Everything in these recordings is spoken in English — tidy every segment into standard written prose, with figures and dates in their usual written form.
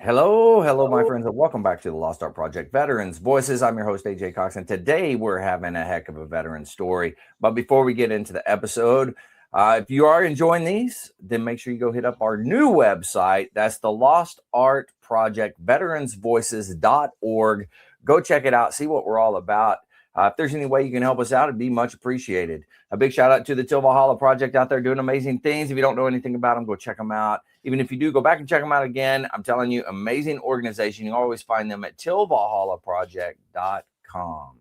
Hello, my friends, and welcome back to the Lost Art Project Veterans Voices. I'm your host, AJ Cox, and today we're having a heck of a veteran story. But before we get into the episode, if you are enjoying these, then make sure you go hit up our new website. That's the Lost Art Project veteransvoices.org. Go check it out, see what we're all about. If there's any way you can help us out, it'd be much appreciated. A big shout out to the Valhalla Project out there doing amazing things. If you don't know anything about them, go check them out. Even if you do, go back and check them out again. I'm telling you, amazing organization. You always find them at tillvalhallaproject.com.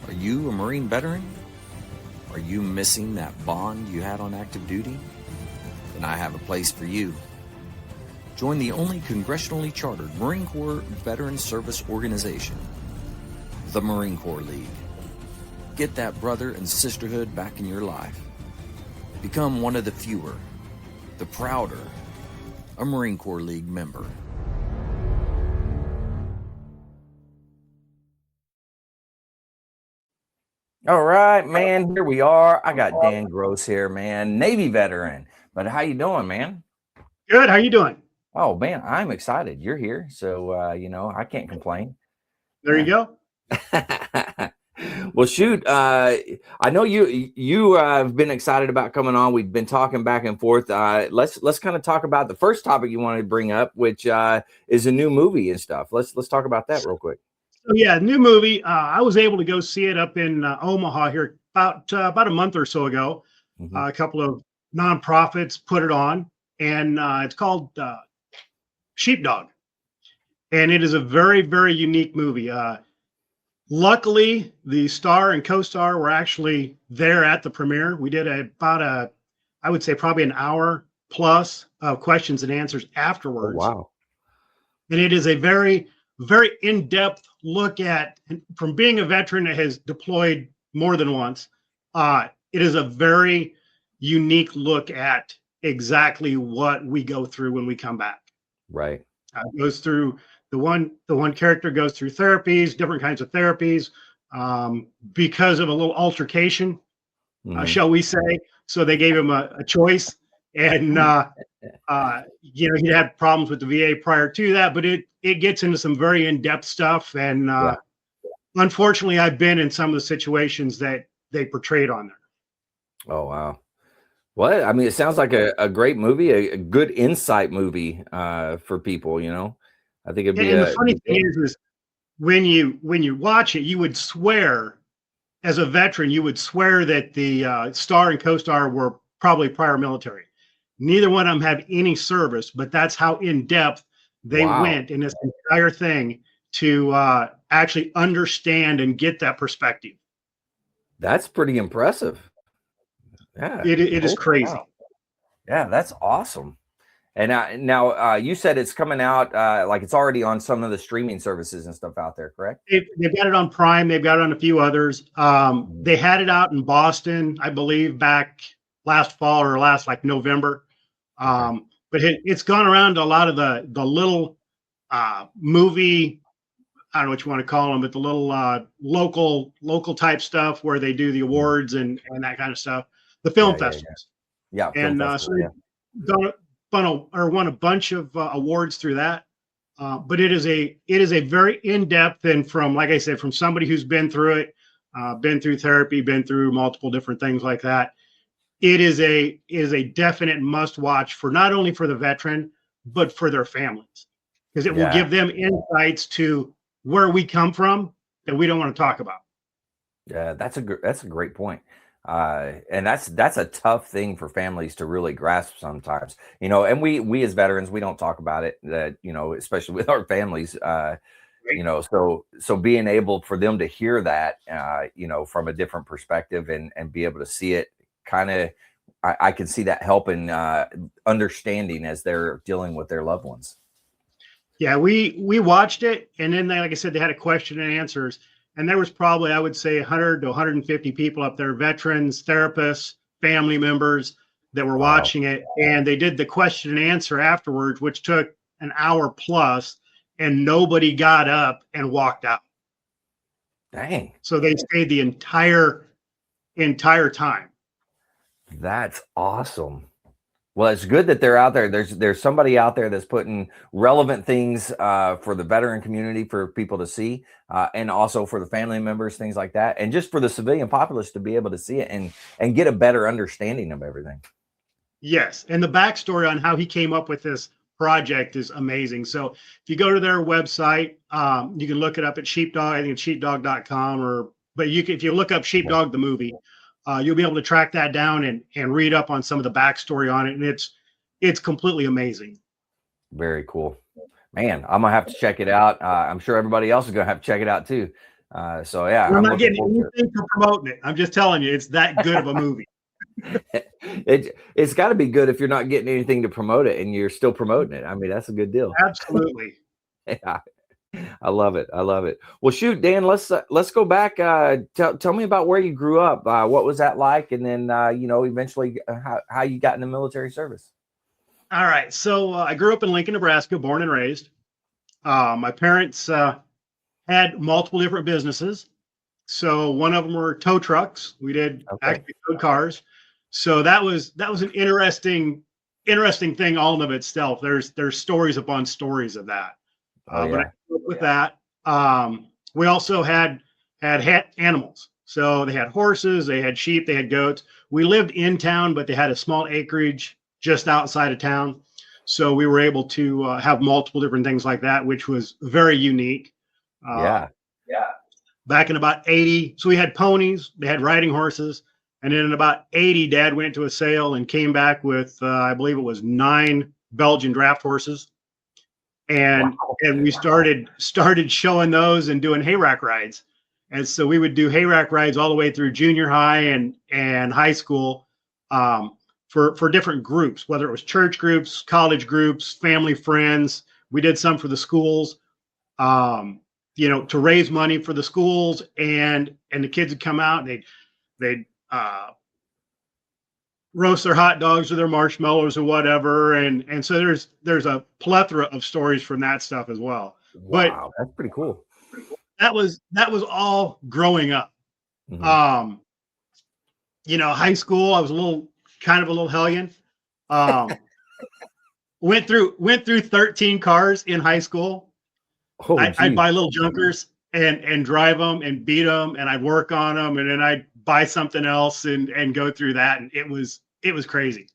Are you a Marine veteran? Are you missing that bond you had on active duty? Then I have a place for you. Join the only congressionally chartered Marine Corps Veteran Service Organization, the Marine Corps League. Get that brother and sisterhood back in your life. Become one of the fewer, the prouder, a Marine Corps League member. All right, man, here we are. I got Dan Gross here, man, Navy veteran. But how you doing, man? Good. How you doing? Oh, man, I'm excited. You're here. So, I can't complain. There you go. Well, shoot, I know you have been excited about coming on. We've been talking back and forth. Let's kind of talk about the first topic you wanted to bring up, which is a new movie and stuff. Let's talk about that real quick. So, yeah, new movie. I was able to go see it up in Omaha here about a month or so ago. Mm-hmm. A couple of nonprofits put it on, and it's called Sheepdog, and it is a very, very unique movie. Luckily, the star and co-star were actually there at the premiere. We did I would say probably an hour plus of questions and answers afterwards. Oh, wow. And it is a very, very in-depth look at, from being a veteran that has deployed more than once, it is a very unique look at exactly what we go through when we come back. Right. It goes through the one character goes through therapies, different kinds of therapies, because of a little altercation, shall we say. So they gave him a choice, and he had problems with the VA prior to that, but it gets into some very in-depth stuff. And unfortunately, I've been in some of the situations that they portrayed on there. Oh, wow. Well, I mean, it sounds like a great movie, a good insight movie for people, I think it'd be. And the funny thing is when you watch it, you would swear, as a veteran, you would swear that the star and co-star were probably prior military. Neither one of them have any service, but that's how in depth they went in this entire thing to actually understand and get that perspective. That's pretty impressive. Yeah, it is crazy. Wow. Yeah, that's awesome. And now you said it's coming out, like it's already on some of the streaming services and stuff out there, correct? They've got it on Prime. They've got it on a few others. They had it out in Boston, I believe, back last fall or last November. But it's gone around to a lot of the little movie, I don't know what you want to call them, but the little local type stuff where they do the awards and that kind of stuff. The film festivals. Yeah. And so they've won a bunch of awards through that. But it is a very in-depth, and from, like I said, from somebody who's been through it, been through therapy, been through multiple different things like that. It is a definite must watch for not only for the veteran, but for their families, because it will give them insights to where we come from that we don't want to talk about. Yeah, that's a great point. And that's a tough thing for families to really grasp sometimes, and we as veterans, we don't talk about it, that, especially with our families, so being able for them to hear that, from a different perspective and be able to see it kind of, I can see that helping, understanding as they're dealing with their loved ones. Yeah, we watched it, and then like I said, they had a question and answers. And there was probably, I would say, 100 to 150 people up there, veterans, therapists, family members that were watching it. And they did the question and answer afterwards, which took an hour plus, and nobody got up and walked out. Dang. So they stayed the entire time. That's awesome. Well, it's good that they're out there. There's somebody out there that's putting relevant things for the veteran community for people to see, and also for the family members, things like that, and just for the civilian populace to be able to see it and get a better understanding of everything. Yes, and the backstory on how he came up with this project is amazing. So if you go to their website, you can look it up at Sheepdog. I think it's sheepdog.com, but if you look up Sheepdog the movie, you'll be able to track that down and read up on some of the backstory on it, and it's completely amazing. Very cool, man. I'm gonna have to check it out. I'm sure everybody else is gonna have to check it out too. So yeah, I'm not looking getting forward anything for promoting it. I'm just telling you, it's that good of a movie. It's got to be good if you're not getting anything to promote it and you're still promoting it. I mean, that's a good deal. Absolutely. Yeah, I love it. I love it. Well, shoot, Dan, let's go back. Tell me about where you grew up. What was that like? And then eventually how you got in the military service. All right. So I grew up in Lincoln, Nebraska, born and raised. My parents had multiple different businesses. So one of them were tow trucks. We did actually tow cars. So that was an interesting thing all in of itself. There's stories upon stories of that. But I grew up with that. We also had animals. So they had horses, they had sheep, they had goats. We lived in town, but they had a small acreage just outside of town. So we were able to have multiple different things like that, which was very unique. Yeah. Back in about 80, so we had ponies, they had riding horses. And then in about 80, Dad went to a sale and came back with, I believe it was 9 Belgian draft horses. And we started showing those and doing hayrack rides. And so we would do hayrack rides all the way through junior high and high school for different groups, whether it was church groups, college groups, family, friends. We did some for the schools, to raise money for the schools, and the kids would come out and they'd roast their hot dogs or their marshmallows or whatever. And so there's a plethora of stories from that stuff as well. Wow, that's pretty cool. That was all growing up. Mm-hmm. High school, I was a little hellion. Went through 13 cars in high school. I'd buy little junkers and drive them and beat them, and I'd work on them, and then I'd buy something else and go through that, and it was crazy.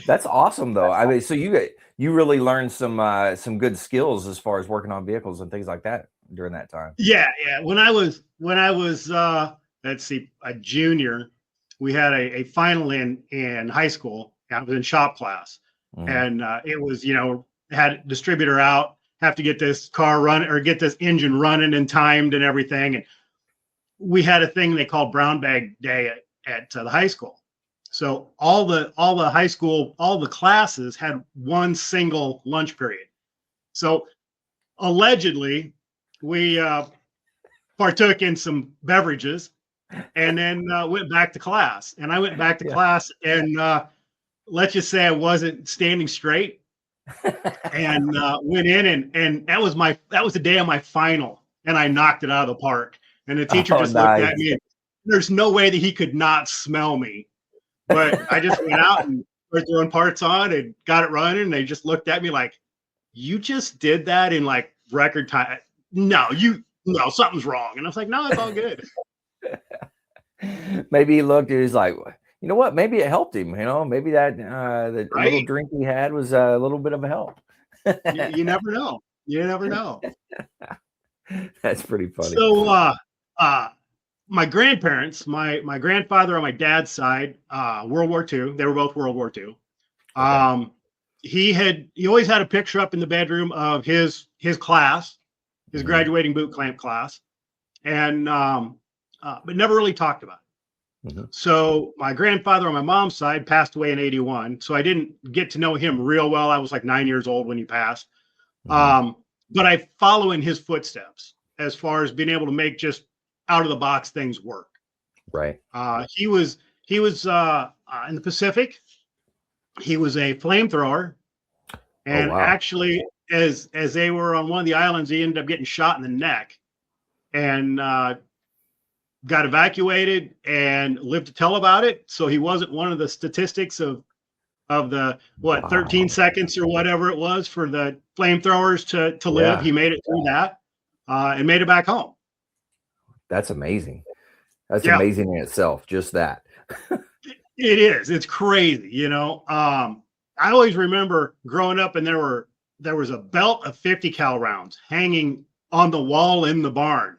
That's awesome, though. I mean, so you really learned some good skills as far as working on vehicles and things like that during that time. Yeah. When I was let's see, a junior, we had a final in high school. I was in shop class, and it was had a distributor out, have to get this car running or get this engine running and timed and everything. And we had a thing they called brown bag day at the high school. So all the high school, all the classes had one single lunch period. So allegedly we partook in some beverages and then went back to class. And I went back to class, and let's just say I wasn't standing straight. And went in and that was the day of my final, and I knocked it out of the park. And the teacher just looked at me, and there's no way that he could not smell me. But I just went out and started throwing parts on and got it running. And they just looked at me like, "You just did that in like record time. No, something's wrong." And I was like, "No, it's all good." Maybe he looked and he's like, you know what? Maybe it helped him. Maybe that the little drink he had was a little bit of a help. You never know. You never know. That's pretty funny. So, my grandparents, my grandfather on my dad's side, World War II. They were both World War II. He always had a picture up in the bedroom of his class, his graduating boot camp class, and but never really talked about it. So my grandfather on my mom's side passed away in 81. So I didn't get to know him real well. I was like 9 years old when he passed. But I follow in his footsteps as far as being able to make just out of the box things work. Right. He was in the Pacific. He was a flamethrower. And actually, as they were on one of the islands, he ended up getting shot in the neck. And got evacuated and lived to tell about it. So he wasn't one of the statistics of the 13 seconds or whatever it was for the flamethrowers to live. Yeah. He made it through that and made it back home. That's amazing. That's Yeah. amazing in itself. Just that. It is. It's crazy. You know, I always remember growing up, and there was a belt of 50 cal rounds hanging on the wall in the barn.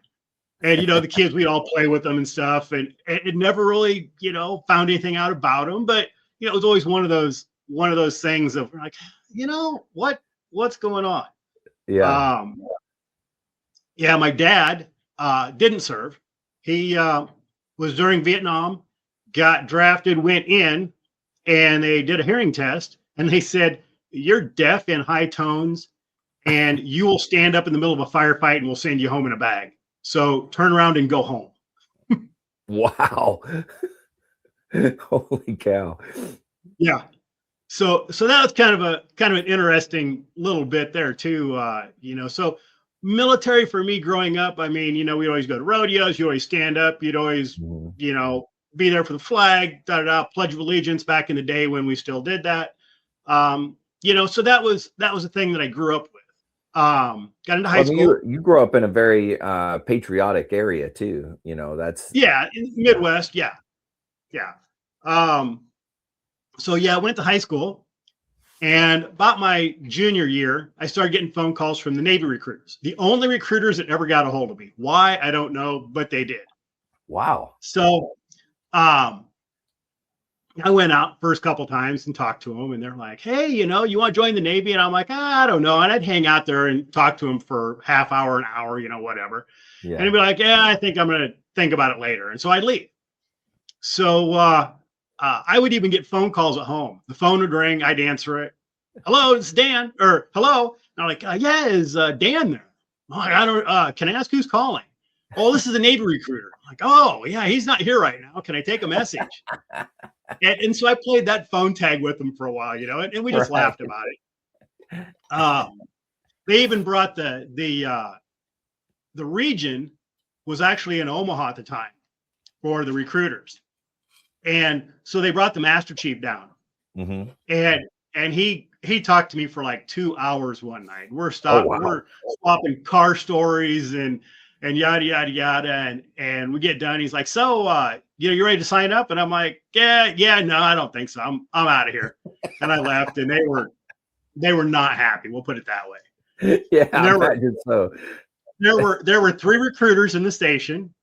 And, you know, the kids, we'd all play with them and stuff. And it never really, you know, found anything out about them. But, you know, it was always one of those things of like, you know, what's going on? Yeah. Yeah, my dad didn't serve. He was during Vietnam, got drafted, went in, and they did a hearing test. And they said, you're deaf in high tones, and you will stand up in the middle of a firefight, and we'll send you home in a bag. So turn around and go home. Wow. Holy cow. Yeah. So that was kind of an interesting little bit there too. You know, so military for me growing up, I mean, you know, we always go to rodeos, you always stand up, you'd always, you know, be there for the flag, Pledge of Allegiance back in the day when we still did that. You know, so that was a thing that I grew up with. Got into high school. You grew up in a very patriotic area too. You know, that's in the Midwest. Yeah. So yeah, I went to high school, and about my junior year, I started getting phone calls from the Navy recruiters. The only recruiters that ever got a hold of me. Why? I don't know, but they did. wow. So I went out first couple times and talked to them, and they're like, hey, you know, you want to join the Navy? And I'm like, I don't know. And I'd hang out there and talk to them for half hour, an hour, you know, whatever. Yeah. And he'd be like, yeah, I think I'm going to think about it later. And so I'd leave. So I would even get phone calls at home. The phone would ring. I'd answer it. Hello, it's Dan. Or hello. And I'm like, yeah, is Dan there? I'm like, I don't, can I ask who's calling? Oh, this is a Navy recruiter. I'm like, oh, yeah, he's not here right now. Can I take a message? And so I played that phone tag with them for a while, you know, and we just laughed about it. They even brought the region was actually in Omaha at the time for the recruiters. And so they brought the Master Chief down, and he talked to me for like 2 hours one night. We're swapping car stories and yada yada yada, and we get done. He's like, so you know, you ready to sign up? And I'm like, yeah, no, I don't think so. I'm out of here. And I left, and they were not happy. We'll put it that way. Yeah, there were 3 recruiters in the station.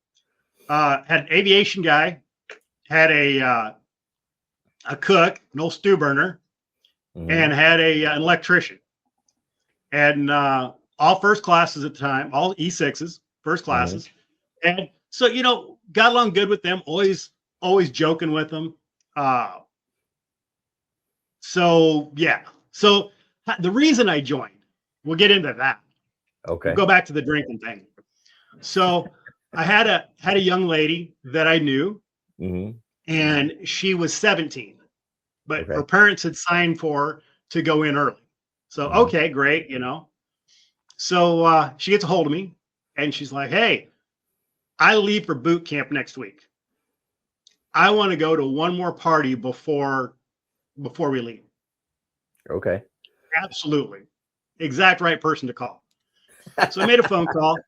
Had an aviation guy, had a cook, an old stew burner, and had an electrician, and all first classes at the time, all E6s, first classes. And so, you know, got along good with them, always joking with them. So yeah, so the reason I joined, we'll get into that. Okay. We'll go back to the drinking thing. So I had a young lady that I knew, and she was 17, but her parents had signed for her to go in early. So, okay, great, you know. So she gets a hold of me, and she's like, hey, I leave for boot camp next week. I want to go to one more party before we leave. Okay. Absolutely. Exact right person to call. So I made a phone call.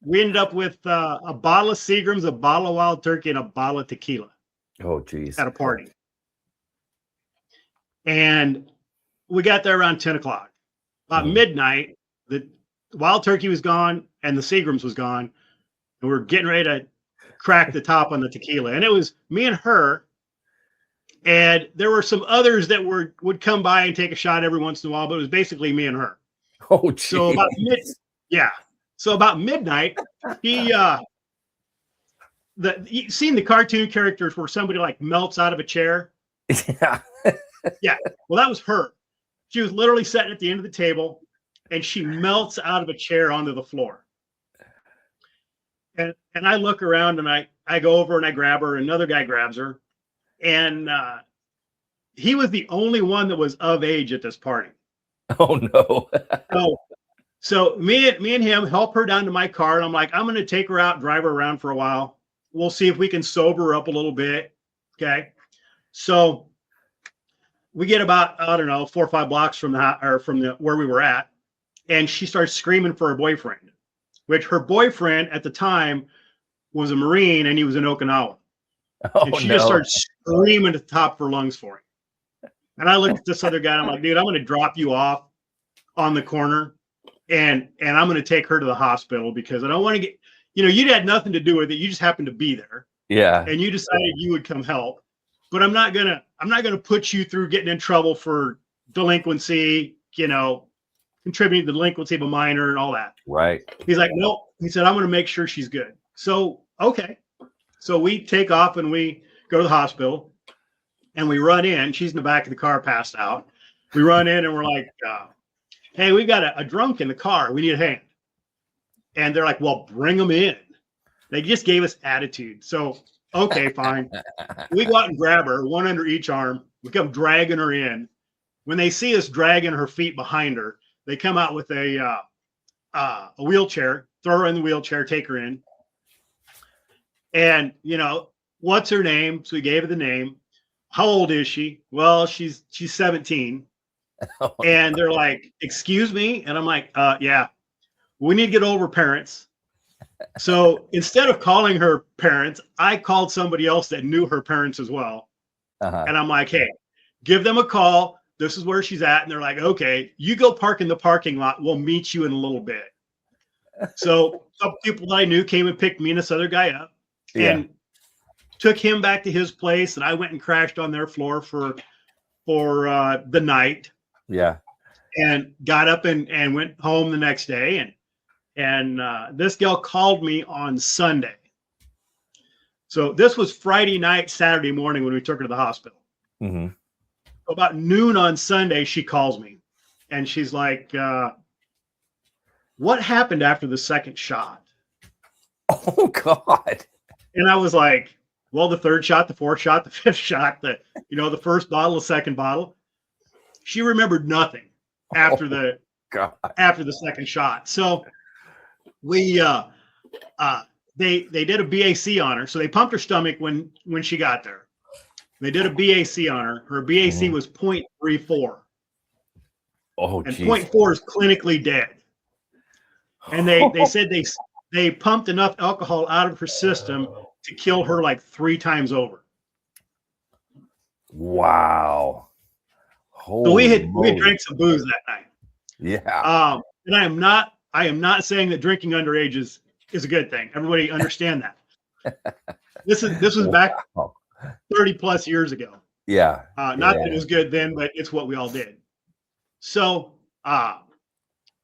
We ended up with a bottle of Seagram's, a bottle of Wild Turkey, and a bottle of tequila. Oh, geez. At a party. And we got there around 10 o'clock. About midnight, the Wild Turkey was gone and the Seagram's was gone. And we were getting ready to crack the top on the tequila. And it was me and her. And there were some others that would come by and take a shot every once in a while, but it was basically me and her. Oh, geez. So about midnight, you seen the cartoon characters where somebody like melts out of a chair? Yeah. Yeah. Well, that was her. She was literally sitting at the end of the table, and she melts out of a chair onto the floor. And I look around, and I go over and I grab her. Another guy grabs her, and he was the only one that was of age at this party. Oh no. So me and him help her down to my car, and I'm like, I'm going to take her out, drive her around for a while. We'll see if we can sober her up a little bit. Okay. So we get about, I don't know, 4 or 5 blocks from the where we were at, and she starts screaming for her boyfriend, which her boyfriend at the time was a Marine, and he was in Okinawa. Oh, And she no. just started screaming at the top of her lungs for him. And I looked at this other guy, and I'm like, dude, I'm going to drop you off on the corner, and I'm going to take her to the hospital because I don't want to get, you had nothing to do with it. You just happened to be there. Yeah. And you decided you would come help. But I'm not gonna put you through getting in trouble for delinquency, contributing to the delinquency of a minor and all that. Right. He's like, no. He said, I'm gonna make sure she's good. So okay. So we take off and we go to the hospital and we run in. She's in the back of the car, passed out. We run in and we're like, hey, we've got a drunk in the car. We need a hand. And they're like, well, bring them in. They just gave us attitude. So okay, fine. We go out and grab her, one under each arm. We come dragging her in. When they see us dragging her feet behind her, they come out with a wheelchair, throw her in the wheelchair, take her in. And, what's her name? So we gave her the name. How old is she? Well, she's 17. And they're like, excuse me? And I'm like, yeah, we need to get over parents. So instead of calling her parents, I called somebody else that knew her parents as well. And I'm like, hey, give them a call. This is where she's at. And they're like, okay, you go park in the parking lot. We'll meet you in a little bit. So a couple people that I knew came and picked me and this other guy up and took him back to his place. And I went and crashed on their floor for the night. Yeah. And got up and went home the next day. And this gal called me on Sunday. So this was Friday night, Saturday morning when we took her to the hospital. Mm-hmm. About noon on Sunday, she calls me. And she's like, what happened after the second shot? Oh, God. And I was like, well, the third shot, the fourth shot, the fifth shot, the first bottle, the second bottle. She remembered nothing after the second shot. So we they did a BAC on her. So they pumped her stomach when she got there. They did a BAC on her. Her BAC was 0.34. Oh, and geez. 0.4 is clinically dead. And they said they pumped enough alcohol out of her system to kill her like 3 times over. Wow. So we had drank some booze that night. Yeah. And I am not saying that drinking underage is a good thing. Everybody understand that. This was back 30 plus years ago. Yeah. Not that it was good then, but it's what we all did. So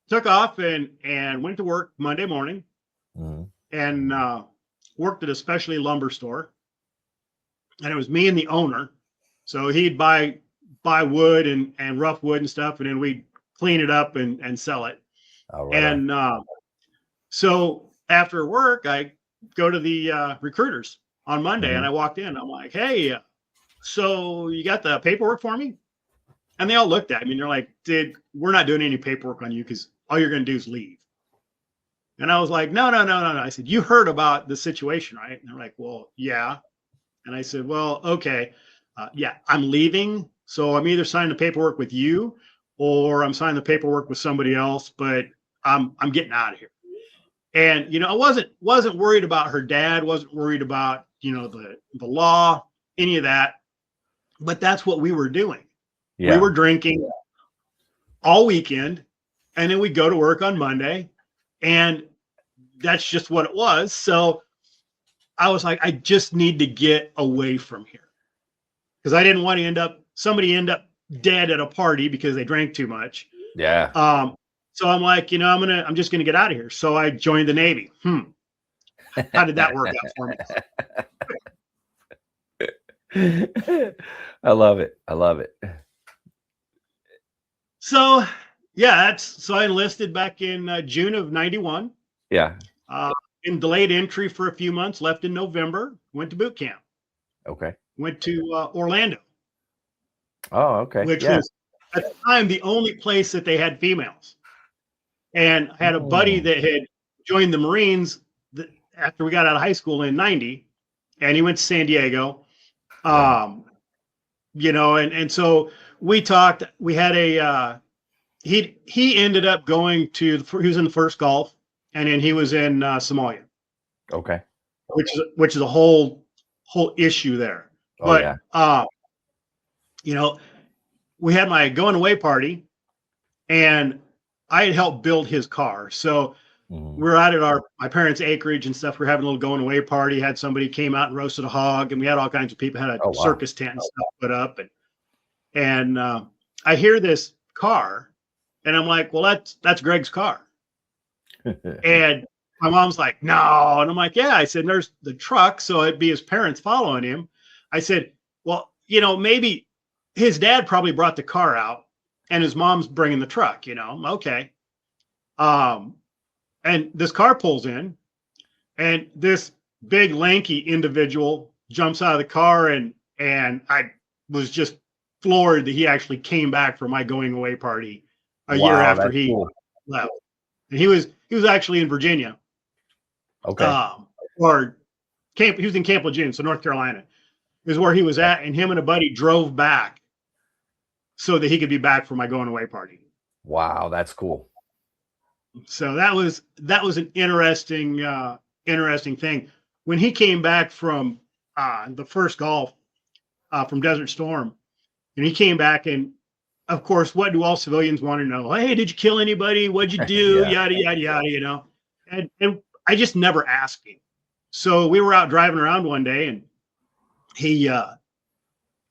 took off and went to work Monday morning and worked at a specialty lumber store. And it was me and the owner. So he'd buy wood and rough wood and stuff, and then we'd clean it up and sell it. Right. And so after work, I go to the recruiters on Monday, and I walked in. I'm like, hey, so you got the paperwork for me? And they all looked at me, and they're like, we're not doing any paperwork on you because all you're going to do is leave. And I was like, no. I said, you heard about the situation, right? And they're like, well, yeah. And I said, well, okay. Yeah, I'm leaving. So I'm either signing the paperwork with you or I'm signing the paperwork with somebody else, but I'm getting out of here. And, I wasn't worried about her dad, wasn't worried about, the law, any of that. But that's what we were doing. Yeah. We were drinking all weekend, and then we go to work on Monday, and that's just what it was. So I was like, I just need to get away from here because I didn't want to somebody end up dead at a party because they drank too much. Yeah. So I'm like, I'm just gonna get out of here. So I joined the Navy. How did that work out for me? I love it. So yeah, so I enlisted back in June of '91. Yeah. In delayed entry for a few months, left in November, went to boot camp. Okay. Went to Orlando. Oh, okay. Which was at the time the only place that they had females. And I had a buddy that had joined the Marines after we got out of high school in '90, and he went to San Diego. You know, and so we talked. We had a he ended up going to he was in the first Gulf, and then he was in Somalia. Okay. Which is a whole issue there. But you know, we had my going away party, and I had helped build his car. So we're out at my parents' acreage and stuff. We're having a little going away party. Had somebody came out and roasted a hog, and we had all kinds of people. Had a circus tent and stuff put up, and I hear this car, and I'm like, well, that's Greg's car. And my mom's like, no. And I'm like, yeah. I said, there's the truck. So it'd be his parents following him. I said, well, you know, maybe his dad probably brought the car out and his mom's bringing the truck, you know? Okay. And this car pulls in, and this big lanky individual jumps out of the car, and I was just floored that he actually came back for my going away party a year after he left. And he was actually in Virginia. Okay. He was in Camp Lejeune, so North Carolina is where he was at, and him and a buddy drove back so that he could be back for my going away party. Wow, that's cool. So that was an interesting thing. When he came back from the first Gulf, from Desert Storm, and he came back, and of course, what do all civilians want to know? Hey, did you kill anybody? What'd you do? Yada, yada, yada, you know? And I just never asked him. So we were out driving around one day, and he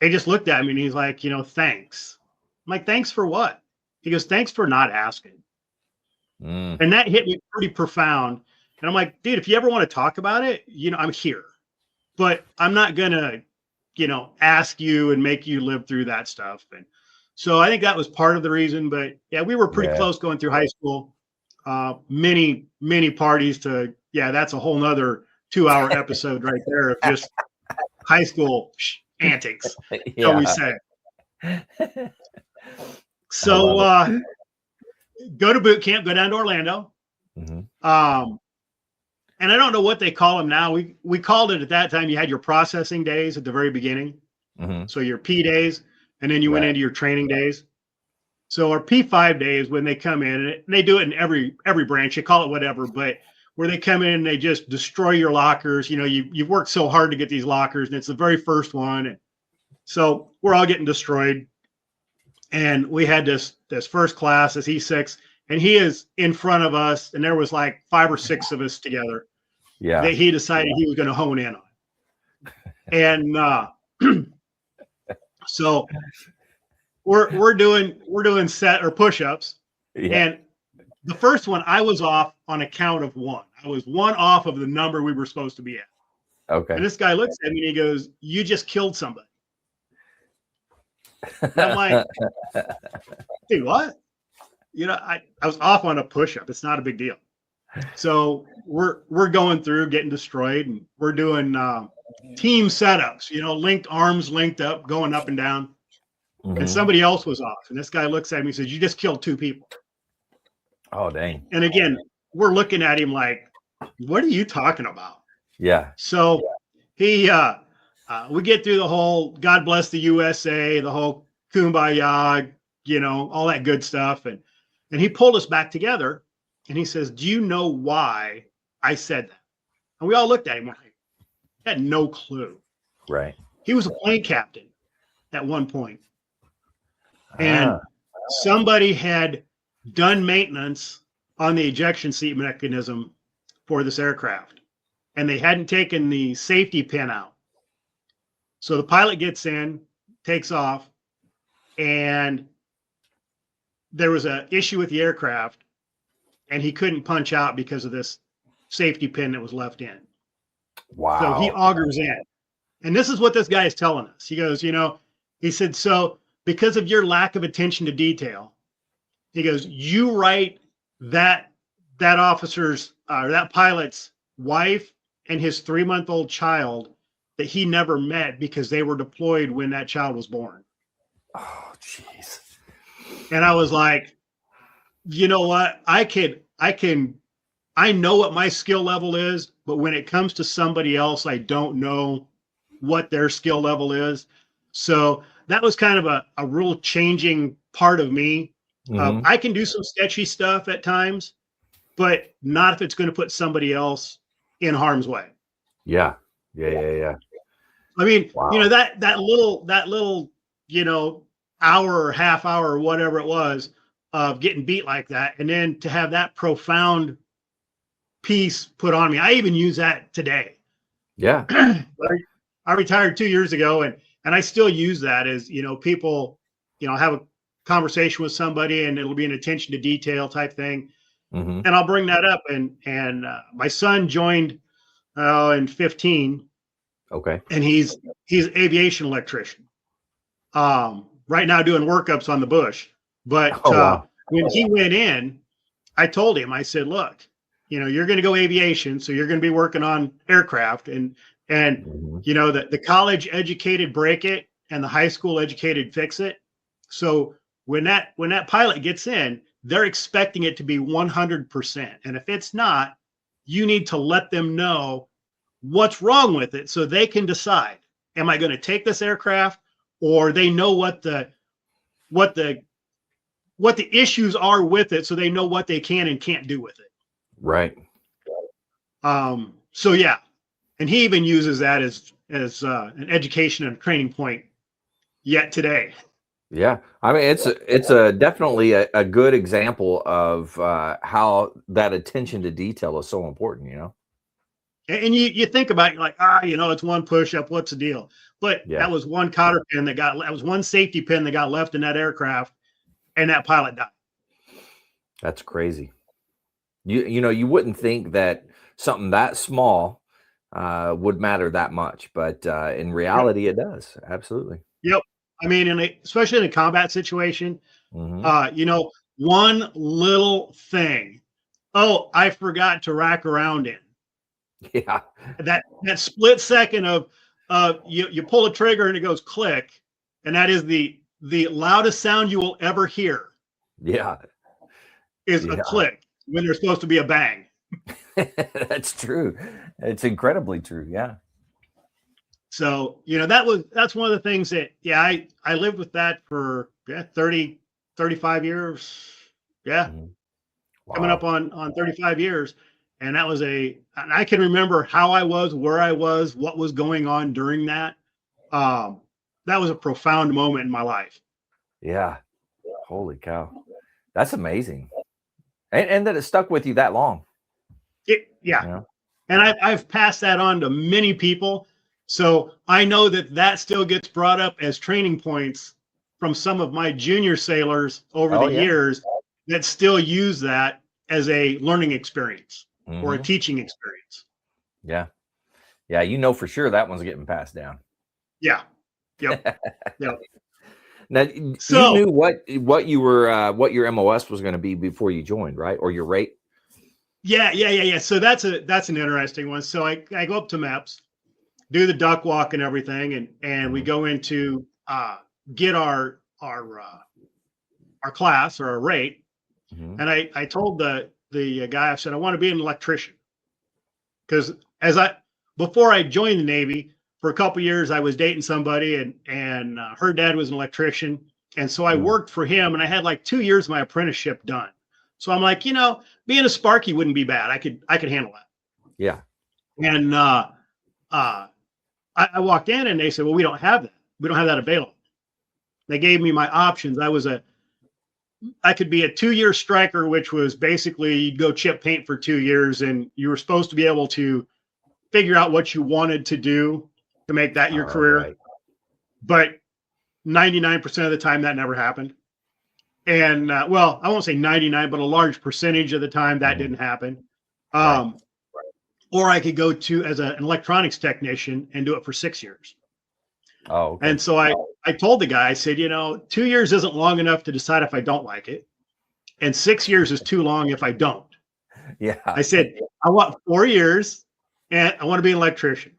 just looked at me, and he's like, you know, thanks. I'm like, thanks for what? He goes, thanks for not asking. And that hit me pretty profound. And I'm like, dude, if you ever want to talk about it, you know, I'm here. But I'm not going to, you know, ask you and make you live through that stuff. And so I think that was part of the reason. But yeah, we were pretty close going through high school. Many parties to, that's a whole nother 2-hour episode right there of just high school antics, shall we say. So go to boot camp, go down to Orlando. And I don't know what they call them now. We called it at that time. You had your processing days at the very beginning. So your P days, and then you went into your training days. So our P5 days, when they come in, and they do it in every branch, you call it whatever, but where they come in and they just destroy your lockers. You know, you've worked so hard to get these lockers, and it's the very first one. And so we're all getting destroyed. And we had this first class, this E6, and he is in front of us, and there was like 5 or 6 of us together. Yeah, that he decided he was going to hone in on. And so we're doing set or push-ups, and the first one I was off on a count of 1. I was 1 off of the number we were supposed to be at. Okay. And this guy looks at me and he goes, "You just killed somebody." And I'm like, dude, what? You know, I was off on a push-up. It's not a big deal. So we're going through, getting destroyed, and we're doing team setups, you know, linked arms, linked up, going up and down. And somebody else was off. And this guy looks at me and says, "You just killed 2 people." Oh, dang. And again, we're looking at him like, what are you talking about? Yeah. So he we get through the whole God bless the USA, the whole kumbaya, you know, all that good stuff. And he pulled us back together, and he says, "Do you know why I said that?" And we all looked at him like, he had no clue. Right. He was a plane captain at one point. And somebody had done maintenance on the ejection seat mechanism for this aircraft, and they hadn't taken the safety pin out. So the pilot gets in, takes off, and there was an issue with the aircraft, and he couldn't punch out because of this safety pin that was left in. Wow. So he augers in. And this is what this guy is telling us. He goes, you know, he said, so because of your lack of attention to detail, he goes, you write that officer's or that pilot's wife and his 3-month-old child that he never met because they were deployed when that child was born. Oh, jeez. And I was like, You know what? I know what my skill level is, but when it comes to somebody else, I don't know what their skill level is. So that was kind of a real changing part of me. Hmm. I can do some sketchy stuff at times, but not if it's going to put somebody else in harm's way. Yeah. Yeah. Yeah. Yeah. I mean, you know, Wow. that little, you know, hour or half hour or whatever it was of getting beat like that, and then to have that profound piece put on me. I even use that today. Yeah. I retired 2 years ago, and I still use that as, you know, people, you know, have a conversation with somebody and it'll be an attention to detail type thing, Hmm. and I'll bring that up. And my son joined in 15, Okay. and he's aviation electrician. Right now doing workups on the Bush. But Oh, wow. when he went in, I told him, I said, look, you know, you're going to go aviation, so you're going to be working on aircraft, and Hmm. you know the college educated break it and the high school educated fix it. So when that pilot gets in, they're expecting it to be 100%. And if it's not, you need to let them know what's wrong with it so they can decide, am I going to take this aircraft, or they know what the what the issues are with it so they know what they can and can't do with it. Right. So yeah, and he even uses that as an education and training point yet today. Yeah, I mean it's a definitely a good example of how that attention to detail is so important. And you think about it, you're like, you know, it's one push up, what's the deal? But Yeah, that was one cotter pin that was one safety pin that got left in that aircraft, and that pilot died. that's crazy. You wouldn't think that something that small would matter that much, but in Yep. reality, it does. Absolutely. Yep. I mean, especially in a combat situation, Hmm. you know, one little thing. Oh, I forgot to rack around in. Yeah, That split second of you pull a trigger and it goes click, and that is the loudest sound you will ever hear yeah, is a yeah. click when there's supposed to be a bang. That's true. It's incredibly true. Yeah. So, you know, that's one of the things that, yeah, I lived with that for 30, 35 years. Yeah, Mhm. coming up Wow. on 35 years. And and I can remember how I was, where I was, what was going on during that. Um, that was a profound moment in my life. Yeah. Holy cow. That's amazing. And that it stuck with you that long. Yeah. You know? And I've passed that on to many people. So I know that still gets brought up as training points from some of my junior sailors over Oh the yeah. years that still use that as a learning experience or a Hmm. teaching experience. Yeah. Yeah. For sure that one's getting passed down. Yeah. Yep. Yep. Now you So knew what your MOS was going to be before you joined, right? Or your rate? yeah. So that's an interesting one. So I go up to MEPS, do the duck walk and everything, and we Hmm. go into get our class or our rate. Hmm. And I told the guy, I said, I want to be an electrician. Because as I before I joined the Navy, for a couple years I was dating somebody, and her dad was an electrician, and so I Mm. worked for him, and I had like 2 years of my apprenticeship done. So I'm like, you know, being a Sparky wouldn't be bad. I could handle that. Yeah. And uh, I walked in and they said, well, we don't have that. We don't have that available. They gave me my options. I could be a 2 year striker, which was basically you'd go chip paint for 2 years, and you were supposed to be able to figure out what you wanted to do to make that your All career. right. But 99% of the time, that never happened. And well, I won't say 99, but a large percentage of the time that Mhm. didn't happen. Right. Um, or I could go to as an electronics technician and do it for 6 years. Oh, okay. And so I told the guy, I said, you know, 2 years isn't long enough to decide if I don't like it, and 6 years is too long if I don't. Yeah. I said, I want 4 years and I want to be an electrician.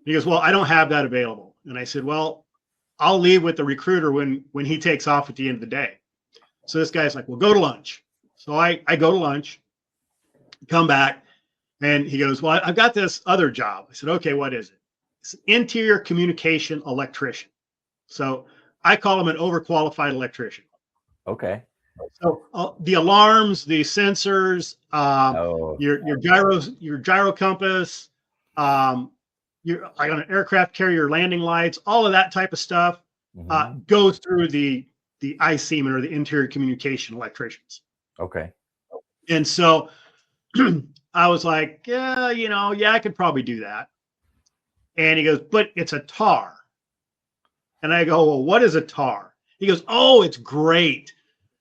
He goes, well, I don't have that available. And I said, well, I'll leave with the recruiter when he takes off at the end of the day. So this guy's like, well, go to lunch. So I go to lunch, come back, and he goes, well, I've got this other job. I said, okay, what is it? It's an interior communication electrician. So I call him an overqualified electrician. Okay. So the alarms, the sensors, Oh. your gyro compass, your like on an aircraft carrier landing lights, all of that type of stuff goes through the ICMan or the interior communication electricians. Okay. And so I was like, yeah, I could probably do that. And he goes, but it's a tar. And I go, well, what is a tar? He goes, oh, it's great.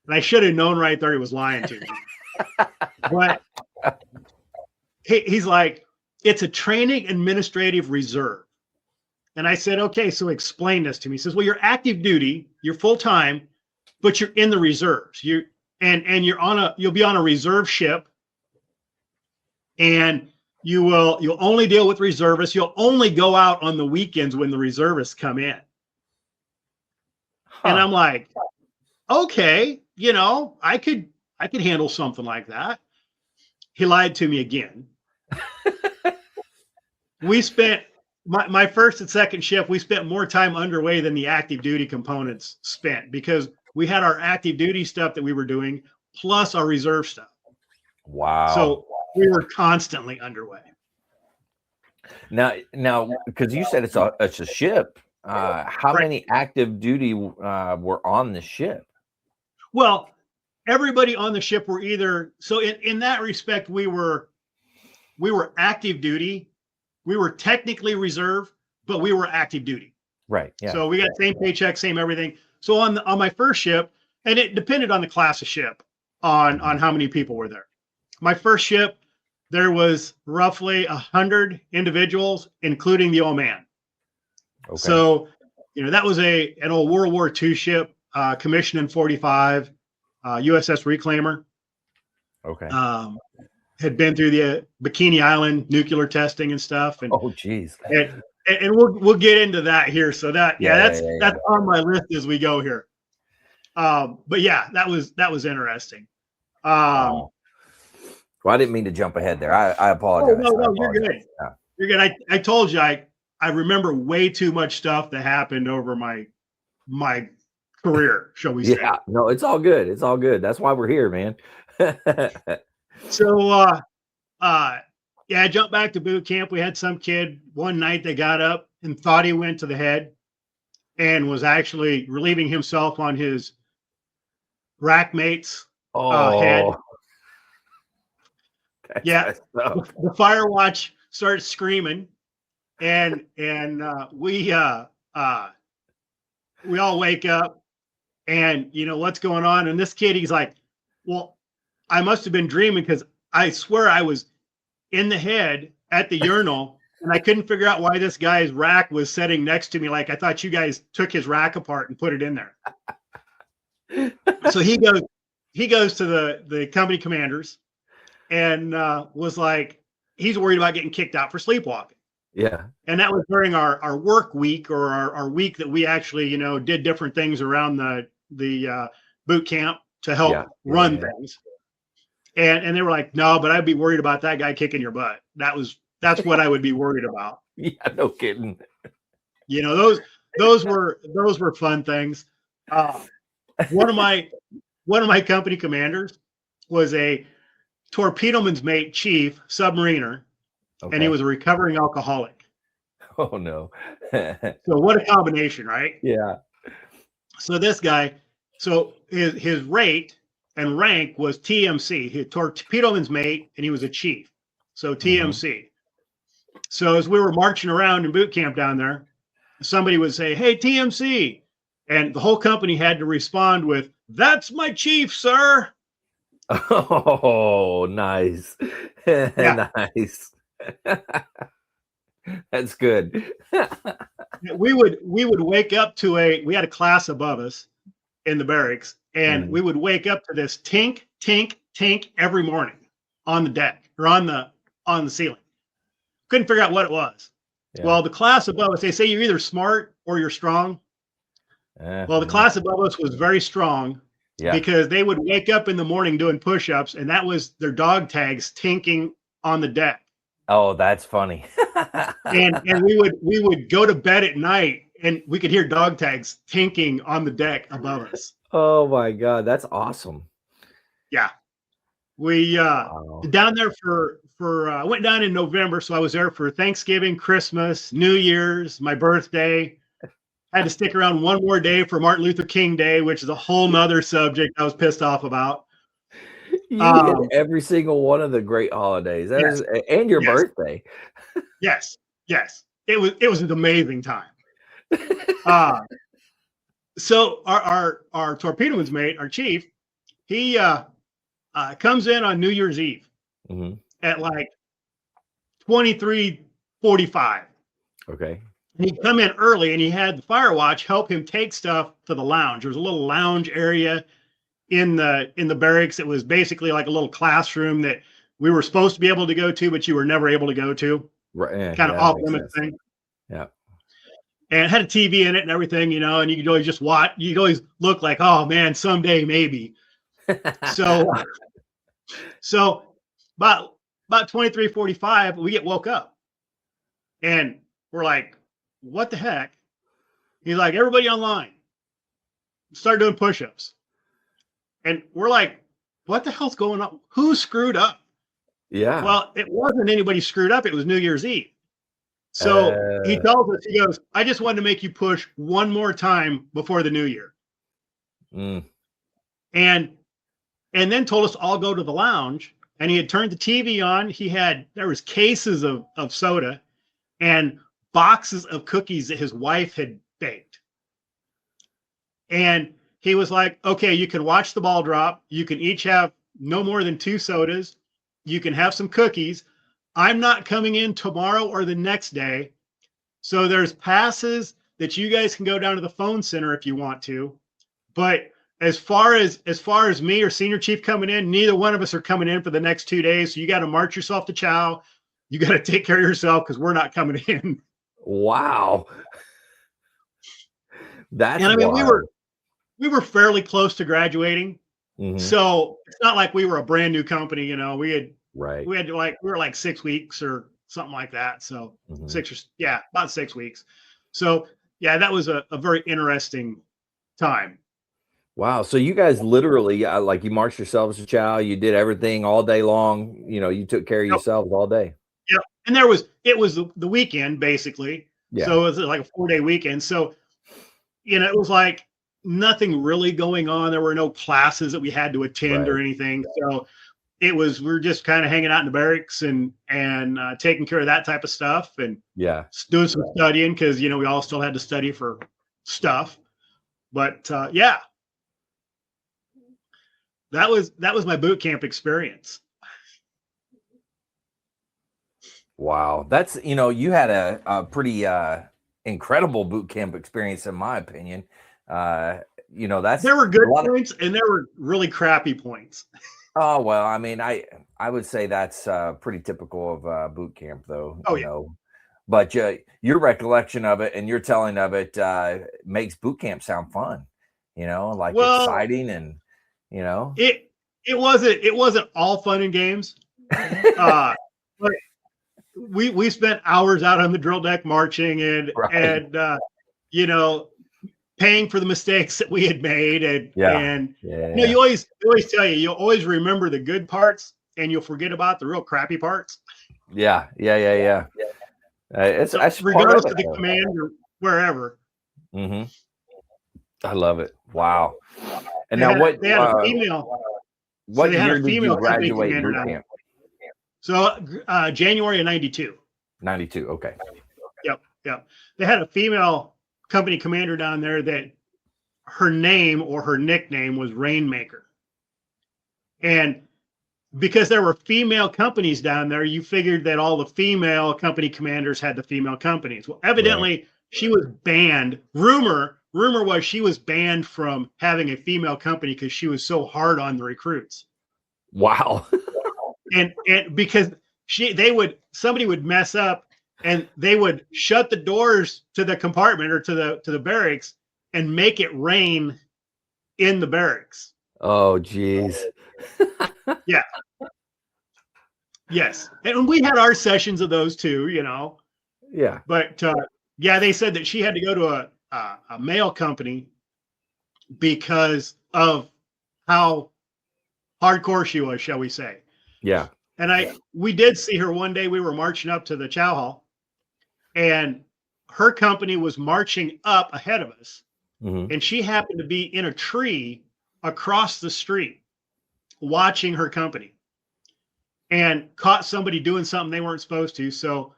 And I should have known right there he was lying to me. But he's like, it's a training administrative reserve. And I said, okay, so explain this to me. He says, well, you're active duty, you're full time, but you're in the reserves. You'll be on a reserve ship, and you'll only deal with reservists. You'll only go out on the weekends when the reservists come in. And I'm like, okay, I could handle something like that. He lied to me again. We spent my first and second shift, we spent more time underway than the active duty components spent, because we had our active duty stuff that we were doing plus our reserve stuff. Wow. So we were constantly underway. Now, because you said it's a ship. How many active duty were on the ship? Well, everybody on the ship were either, so in that respect, we were active duty. We were technically reserve, but we were active duty. Right. Yeah. So we got same paycheck, same everything. So on my first ship, and it depended on the class of ship on how many people were there. My first ship, there was roughly 100 individuals, including the old man. Okay. So, that was an old World War II ship, commissioned in 45, USS Reclaimer. Okay. Had been through the Bikini Island nuclear testing and stuff. And oh, geez. And we'll get into that here. So that's on my list as we go here. But yeah, that was interesting. Wow. Well, I didn't mean to jump ahead there. I apologize. No, you're good. Yeah. You're good. I told you I remember way too much stuff that happened over my career, shall we say. Yeah, no, it's all good. It's all good. That's why we're here, man. So I jumped back to boot camp. We had some kid one night that got up and thought he went to the head and was actually relieving himself on his rack mate's head. Yeah, the fire watch starts screaming, and we all wake up, and what's going on? And this kid, he's like, well, I must have been dreaming, because I swear I was in the head at the urinal, and I couldn't figure out why this guy's rack was sitting next to me. Like, I thought you guys took his rack apart and put it in there. So he goes to the company commanders and was like, he's worried about getting kicked out for sleepwalking. Yeah. And that was during our work week, or our week that we actually, did different things around the boot camp to help run things. And they were like, no, but I'd be worried about that guy kicking your butt. That's what I would be worried about. Yeah, no kidding. Those were fun things. One of my company commanders was a torpedoman's mate chief submariner, and he was a recovering alcoholic. Oh no. So what a combination, right? Yeah. So this guy, his rate and rank was TMC. He had torpedoman's mate, and he was a chief. So TMC. So as we were marching around in boot camp down there, somebody would say, "Hey, TMC," and the whole company had to respond with, "That's my chief, sir." Oh, nice. Nice. That's good. we would wake up to we had a class above us in the barracks, and we would wake up to this tink, tink, tink every morning on the deck or on the ceiling. Couldn't figure out what it was. Yeah. Well, the class above us, they say you're either smart or you're strong. Well, the class above us was very strong, Yeah. because they would wake up in the morning doing push-ups, and that was their dog tags tinking on the deck. Oh, that's funny. And we would go to bed at night, and we could hear dog tags tinking on the deck above us. Oh my God, that's awesome. Yeah, we Wow. down there for I went down in November, so I was there for Thanksgiving, Christmas, New Year's, my birthday. Had to stick around one more day for Martin Luther King Day, which is a whole nother subject I was pissed off about. You hit every single one of the great holidays. That Yes, is, and your yes, birthday. yes, yes. It was an amazing time. Uh, so our torpedoman's mate, our chief, he comes in on New Year's Eve Mhm. at like 23:45. Okay. And he'd come in early, and he had the fire watch help him take stuff to the lounge. There was a little lounge area in the barracks. It was basically like a little classroom that we were supposed to be able to go to, but you were never able to go to. Right. Yeah, Kind of that off makes limits sense. thing. Yeah. And it had a TV in it and everything, and you could always just watch. You'd always look like, oh man, someday maybe. So about 23:45, we get woke up, and we're like, what the heck? He's like, everybody online, start doing push-ups. And we're like, what the hell's going on? Who screwed up? Yeah. Well, it wasn't anybody screwed up. It was New Year's Eve. So he tells us, he goes, I just wanted to make you push one more time before the new year. Mm. And then told us to all go to the lounge. And he had turned the TV on. There was cases of soda and boxes of cookies that his wife had baked. And he was like, okay, you can watch the ball drop. You can each have no more than 2 sodas. You can have some cookies. I'm not coming in tomorrow or the next day. So there's passes that you guys can go down to the phone center if you want to. But as far as me or senior chief coming in, neither one of us are coming in for the next 2 days. So you got to march yourself to chow. You got to take care of yourself because we're not coming in. Wow. That's And I mean, wild. we were fairly close to graduating. Mhm. So it's not like we were a brand new company, Right. we were like 6 weeks or something like that. So Mhm. about 6 weeks. So yeah, that was a very interesting time. Wow. So you guys literally, like, you marched yourselves to chow. You did everything all day long. You took care of Yep. yourselves all day. Yep. And it was the weekend basically. Yeah. So it was like a 4-day weekend. So, it was like nothing really going on. There were no classes that we had to attend or Right. anything. So we were just kind of hanging out in the barracks and taking care of that type of stuff and Yeah. doing some studying because we all still had to study for stuff. But yeah, that was my boot camp experience. Wow. That's, you had a pretty incredible boot camp experience, in my opinion. That's There were good points and there were really crappy points. Oh, well, I mean, I would say that's pretty typical of boot camp, though. Oh, yeah. But your recollection of it and your telling of it makes boot camp sound fun. Like exciting, and it wasn't all fun and games. But we spent hours out on the drill deck marching and Right. and paying for the mistakes that we had made and you always tell you'll always remember the good parts and you'll forget about the real crappy parts. Yeah. That's regardless of the command or wherever. Mm-hmm. I love it. Wow. And They now had a female. What they had year a did female you graduate commander boot camp? So January of 92. 92. Okay. Yep. They had a female company commander down there that her name or her nickname was Rainmaker. And because there were female companies down there, you figured that all the female company commanders had the female companies. Well, evidently she was banned. Rumor was she was banned from having a female company because she was so hard on the recruits. Wow. and because somebody would mess up and they would shut the doors to the compartment or to the barracks and make it rain in the barracks. Oh, geez. Yeah. Yes. And we had our sessions of those too, Yeah. but yeah, they said that she had to go to a mail company because of how hardcore she was, shall we say. Yeah. And we did see her one day. We were marching up to the chow hall, and her company was marching up ahead of us. Mhm. And she happened to be in a tree across the street watching her company and caught somebody doing something they weren't supposed to. So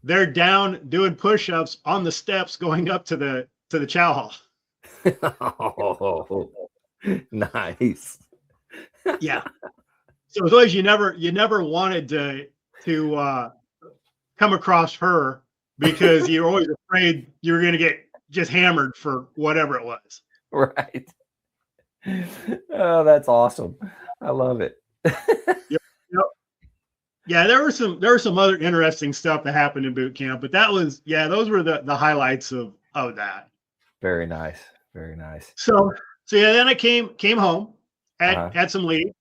they're down doing push-ups on the steps going up to the chow hall. Oh, nice. Yeah. So as always, you never wanted to come across her because you're always afraid you're going to get just hammered for whatever it was. Right. Oh, that's awesome. I love it. Yep. Yep. Yeah, there were some other interesting stuff that happened in boot camp, but those were the highlights of that. Very nice. Very nice. So yeah, then I came home, Uh-huh. had some leave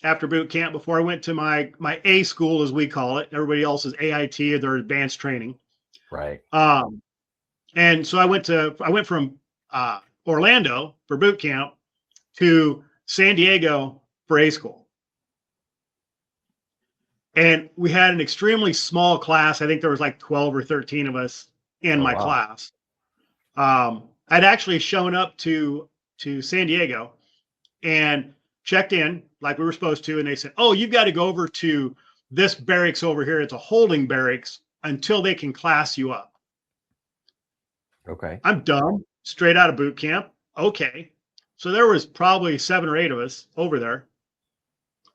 after boot camp before I went to my A school, as we call it. Everybody else is AIT, their advanced training. Right. And so I went from Orlando for boot camp to San Diego for A school. And we had an extremely small class. I think there was like 12 or 13 of us in my wow. class. I'd actually shown up to San Diego and checked in like we were supposed to. And they said, oh, you've got to go over to this barracks over here. It's a holding barracks until they can class you up. Okay. I'm dumb, straight out of boot camp. Okay. So there was probably 7 or 8 of us over there.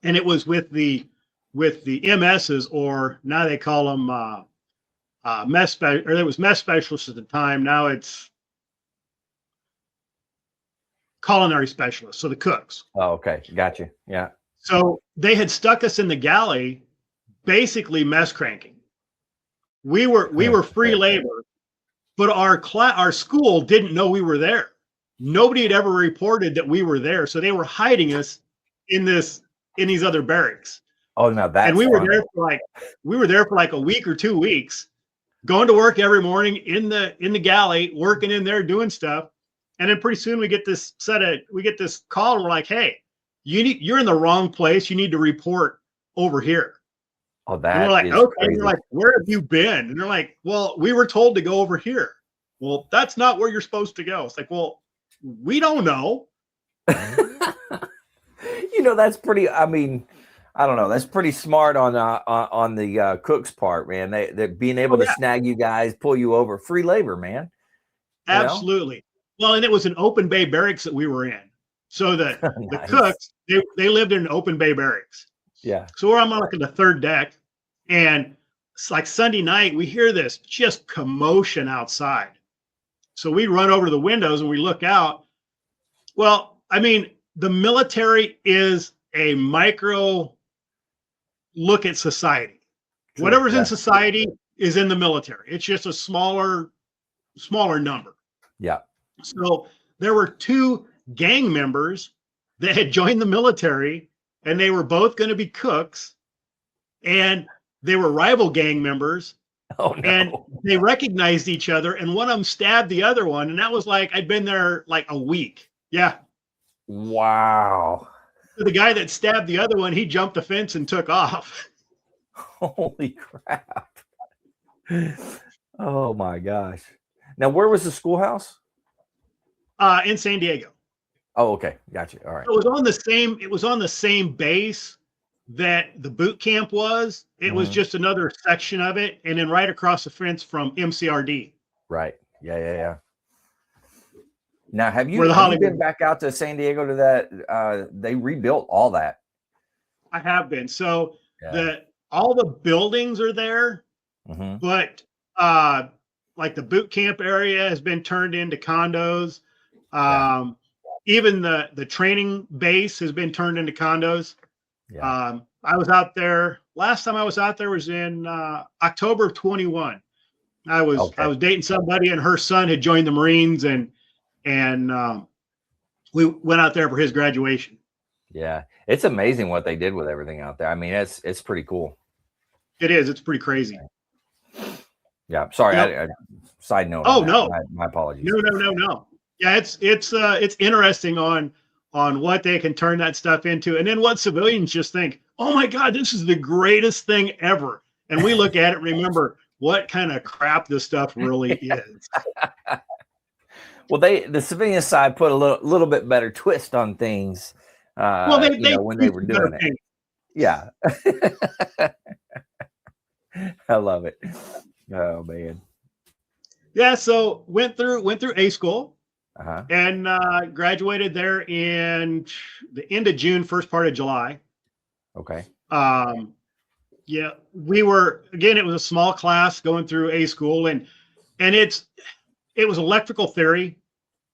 And it was with the MSs, or now they call them mess specialists at the time. Now it's culinary specialists, so the cooks. Oh, okay. Gotcha. Yeah. So they had stuck us in the galley, basically mess cranking. We were free labor, but our school didn't know we were there. Nobody had ever reported that we were there, so they were hiding us in these other barracks. Oh, now that's and we were funny. there for like a week or 2 weeks, going to work every morning in the galley, working in there, doing stuff. And then pretty soon we get this call, and we're like, hey, you're in the wrong place. You need to report over here. Oh, And that we're like, is okay. crazy. And we're like, where have you been? And they're like, well, we were told to go over here. Well, that's not where you're supposed to go. It's like, well, we don't know. That's pretty. I mean, I don't know. That's pretty smart on the cook's part, man. They being able to snag you guys, pull you over, free labor, man. Absolutely. Well, and it was an open bay barracks that we were in. So the Nice. cooks, they lived in an open bay barracks. Yeah. So I'm on like the 3rd deck, and it's like Sunday night, we hear this just commotion outside. So we run over to the windows and we look out. Well, I mean, the military is a micro look at society. True. Whatever's in society is in the military. It's just a smaller number. Yeah. So there were 2 gang members that had joined the military, and they were both going to be cooks, and they were rival gang members. Oh, no. And they recognized each other, and one of them stabbed the other one. And that was like, I'd been there like a week. Yeah. Wow. So the guy that stabbed the other one, he jumped the fence and took off. Holy crap. Oh my gosh. Now, where was the schoolhouse? In San Diego. Oh, okay. Gotcha. All right. It was on the same base that the boot camp was. It was just another section of it, and then right across the fence from MCRD. Right. Yeah. Now, have you been back out to San Diego to that? They rebuilt all that. I have been. So all the buildings are there, but like the boot camp area has been turned into condos. Even the training base has been turned into condos. Yeah. I was out there. Last time I was out there was in October of 21. I was dating somebody, and her son had joined the Marines, and we went out there for his graduation. Yeah, it's amazing what they did with everything out there. I mean, it's pretty cool. It is. It's pretty crazy. Yeah, sorry. Yep. Side note. Oh on that. no, My apologies. no. Yeah, it's interesting on what they can turn that stuff into, and then what civilians just think, oh my God, this is the greatest thing ever. And we look at it, remember what kind of crap this stuff really is. Well, the civilian side put a little bit better twist on things. Well, when they were doing it. Yeah. I love it. Oh man. Yeah, so went through A school Uh-huh. and graduated there in the end of June, first part of July. Okay. Yeah, we were, again, it was a small class going through A school, and it was electrical theory.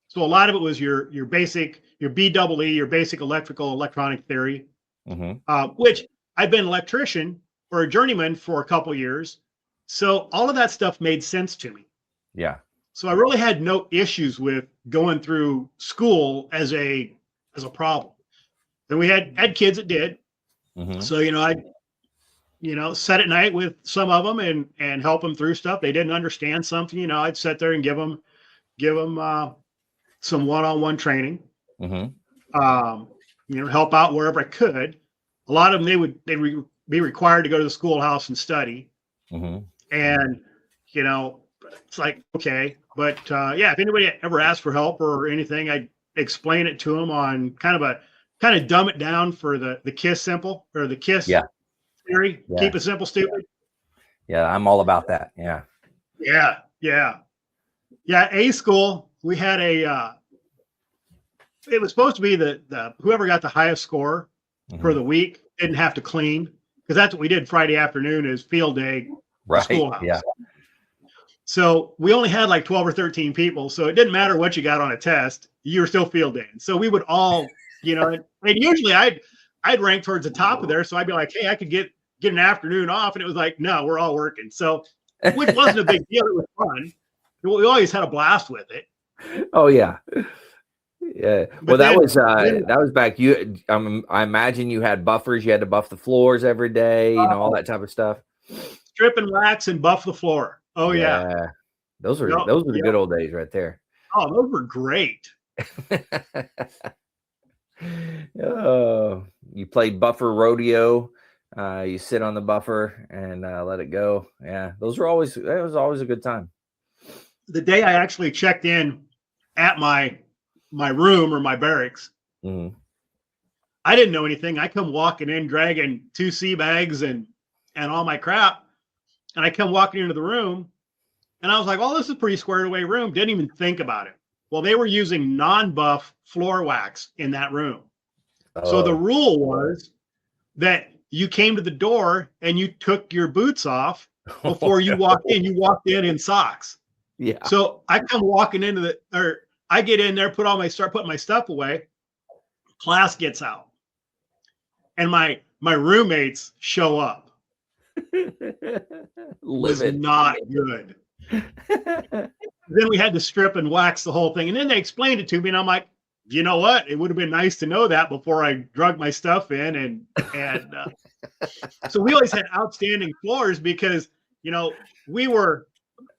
So a lot of it was your basic, your BEE, your basic electronic theory, which I've been an electrician or a journeyman for a couple years. So all of that stuff made sense to me. Yeah. So I really had no issues with going through school as a problem. And we had kids that did. So, I sat at night with some of them and help them through stuff. They didn't understand something, I'd sit there and give them some one-on-one training, help out wherever I could. A lot of them, they'd be required to go to the schoolhouse and study. And, it's like, okay, but if anybody ever asked for help or anything, I'd explain it to them on kind of dumb it down for the KISS simple, or the KISS theory. Yeah. Keep it simple, stupid. Yeah, I'm all about that. Yeah. Yeah. A school, we had it was supposed to be the whoever got the highest score for the week didn't have to clean, because that's what we did Friday afternoon is field day, right? Schoolhouse. Yeah. So we only had like 12 or 13 people, so it didn't matter what you got on a test, you were still field day. So we would all, and usually I'd rank towards the top of there, so I'd be like, hey, I could get an afternoon off, and it was like, no, we're all working. So which wasn't a big deal. It was fun. We always had a blast with it. Oh yeah. Yeah. Well, that was back. I imagine you had buffers. You had to buff the floors every day, all that type of stuff. Strip and wax and buff the floor. Oh yeah. Those were the good old days right there. Oh, those were great. Oh, you played buffer rodeo. You sit on the buffer and let it go. Yeah, that was always a good time. The day I actually checked in at my room or my barracks, I didn't know anything. I come walking in dragging 2 sea bags and all my crap, and I come walking into the room, and I was like, "Oh, this is a pretty squared away room." Didn't even think about it. Well, they were using non-buff floor wax in that room. So the rule was that you came to the door and you took your boots off before you walked in. You walked in socks. Yeah. So I come walking I get in there, start putting my stuff away. Class gets out, and my roommates show up. Was not good. Then we had to strip and wax the whole thing, and then they explained it to me, and I'm like, you know what? It would have been nice to know that before I drug my stuff in, and so we always had outstanding floors because we were,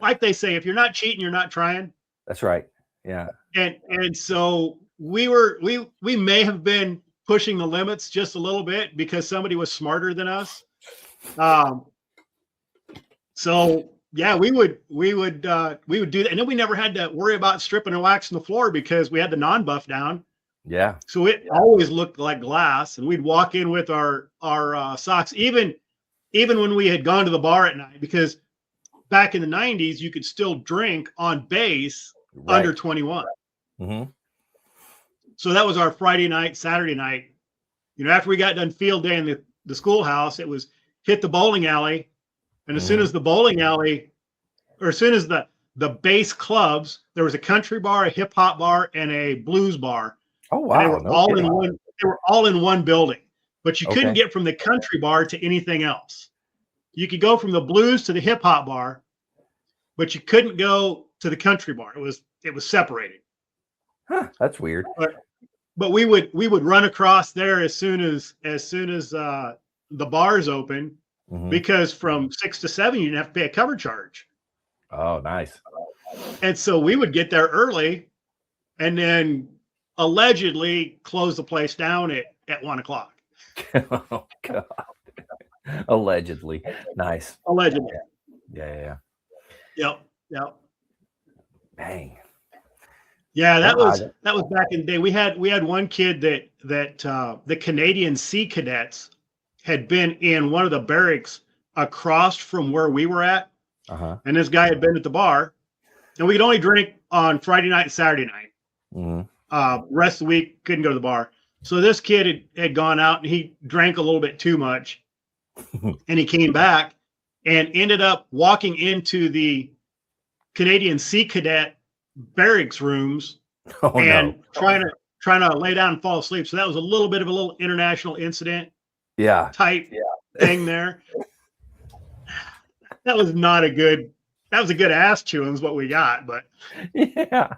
like they say, if you're not cheating, you're not trying. That's right. Yeah. And so we may have been pushing the limits just a little bit because somebody was smarter than us. So yeah, we would do that, and then we never had to worry about stripping and waxing the floor because we had the non-buff down. Yeah. So it always looked like glass, and we'd walk in with our socks, even when we had gone to the bar at night, because back in the 90s you could still drink on base under 21. So that was our Friday night, Saturday night. After we got done field day in the schoolhouse, it was hit the bowling alley. And as soon as the bowling alley, or as soon as the base clubs, there was a country bar, a hip hop bar, and a blues bar. Oh wow! They were all in one. They were all in one building, but you couldn't get from the country bar to anything else. You could go from the blues to the hip hop bar, but you couldn't go to the country bar. It was separated. Huh? That's weird. but we would run across there as soon as the bars open, because from 6 to 7 you didn't have to pay a cover charge. Oh, nice. And so we would get there early, and then allegedly close the place down at 1 o'clock. Oh God. Allegedly. Nice. Allegedly. Yeah. Yep. Dang. Yeah, that was back in the day. We had one kid that the Canadian Sea Cadets had been in one of the barracks across from where we were at. And this guy had been at the bar, and we could only drink on Friday night and Saturday night. Rest of the week couldn't go to the bar. So this kid had gone out and he drank a little bit too much, and he came back and ended up walking into the Canadian Sea Cadet barracks rooms trying to lay down and fall asleep. So that was a little bit of a little international incident type thing there. That was not a good, that was a good ass chewing is what we got, but yeah.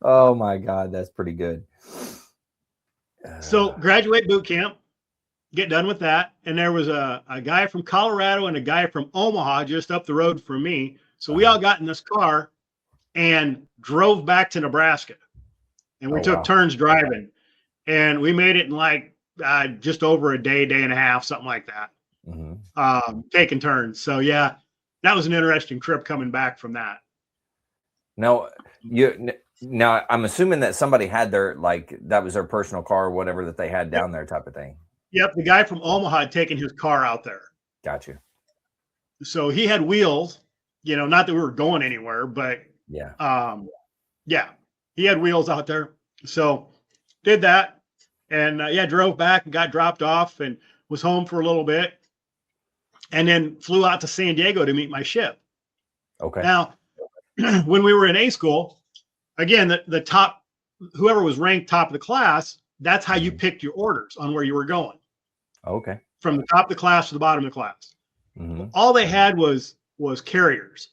Oh my God, that's pretty good. So graduate boot camp, get done with that. And there was a guy from Colorado and a guy from Omaha just up the road from me. So we all got in this car and drove back to Nebraska. And we took turns driving. And we made it in like just over a day and a half, something like that. Taking turns. So yeah, that was an interesting trip coming back from that. Now I'm assuming that somebody had their, like, that was their personal car or whatever that they had down there type of thing. Yep. The guy from Omaha had taken his car out there. Gotcha. So he had wheels, not that we were going anywhere, but he had wheels out there. So did that and drove back and got dropped off and was home for a little bit. And then flew out to San Diego to meet my ship. Okay. Now, when we were in A school, again, the top, whoever was ranked top of the class, that's how you picked your orders on where you were going. Okay. From the top of the class to the bottom of the class. All they had was carriers.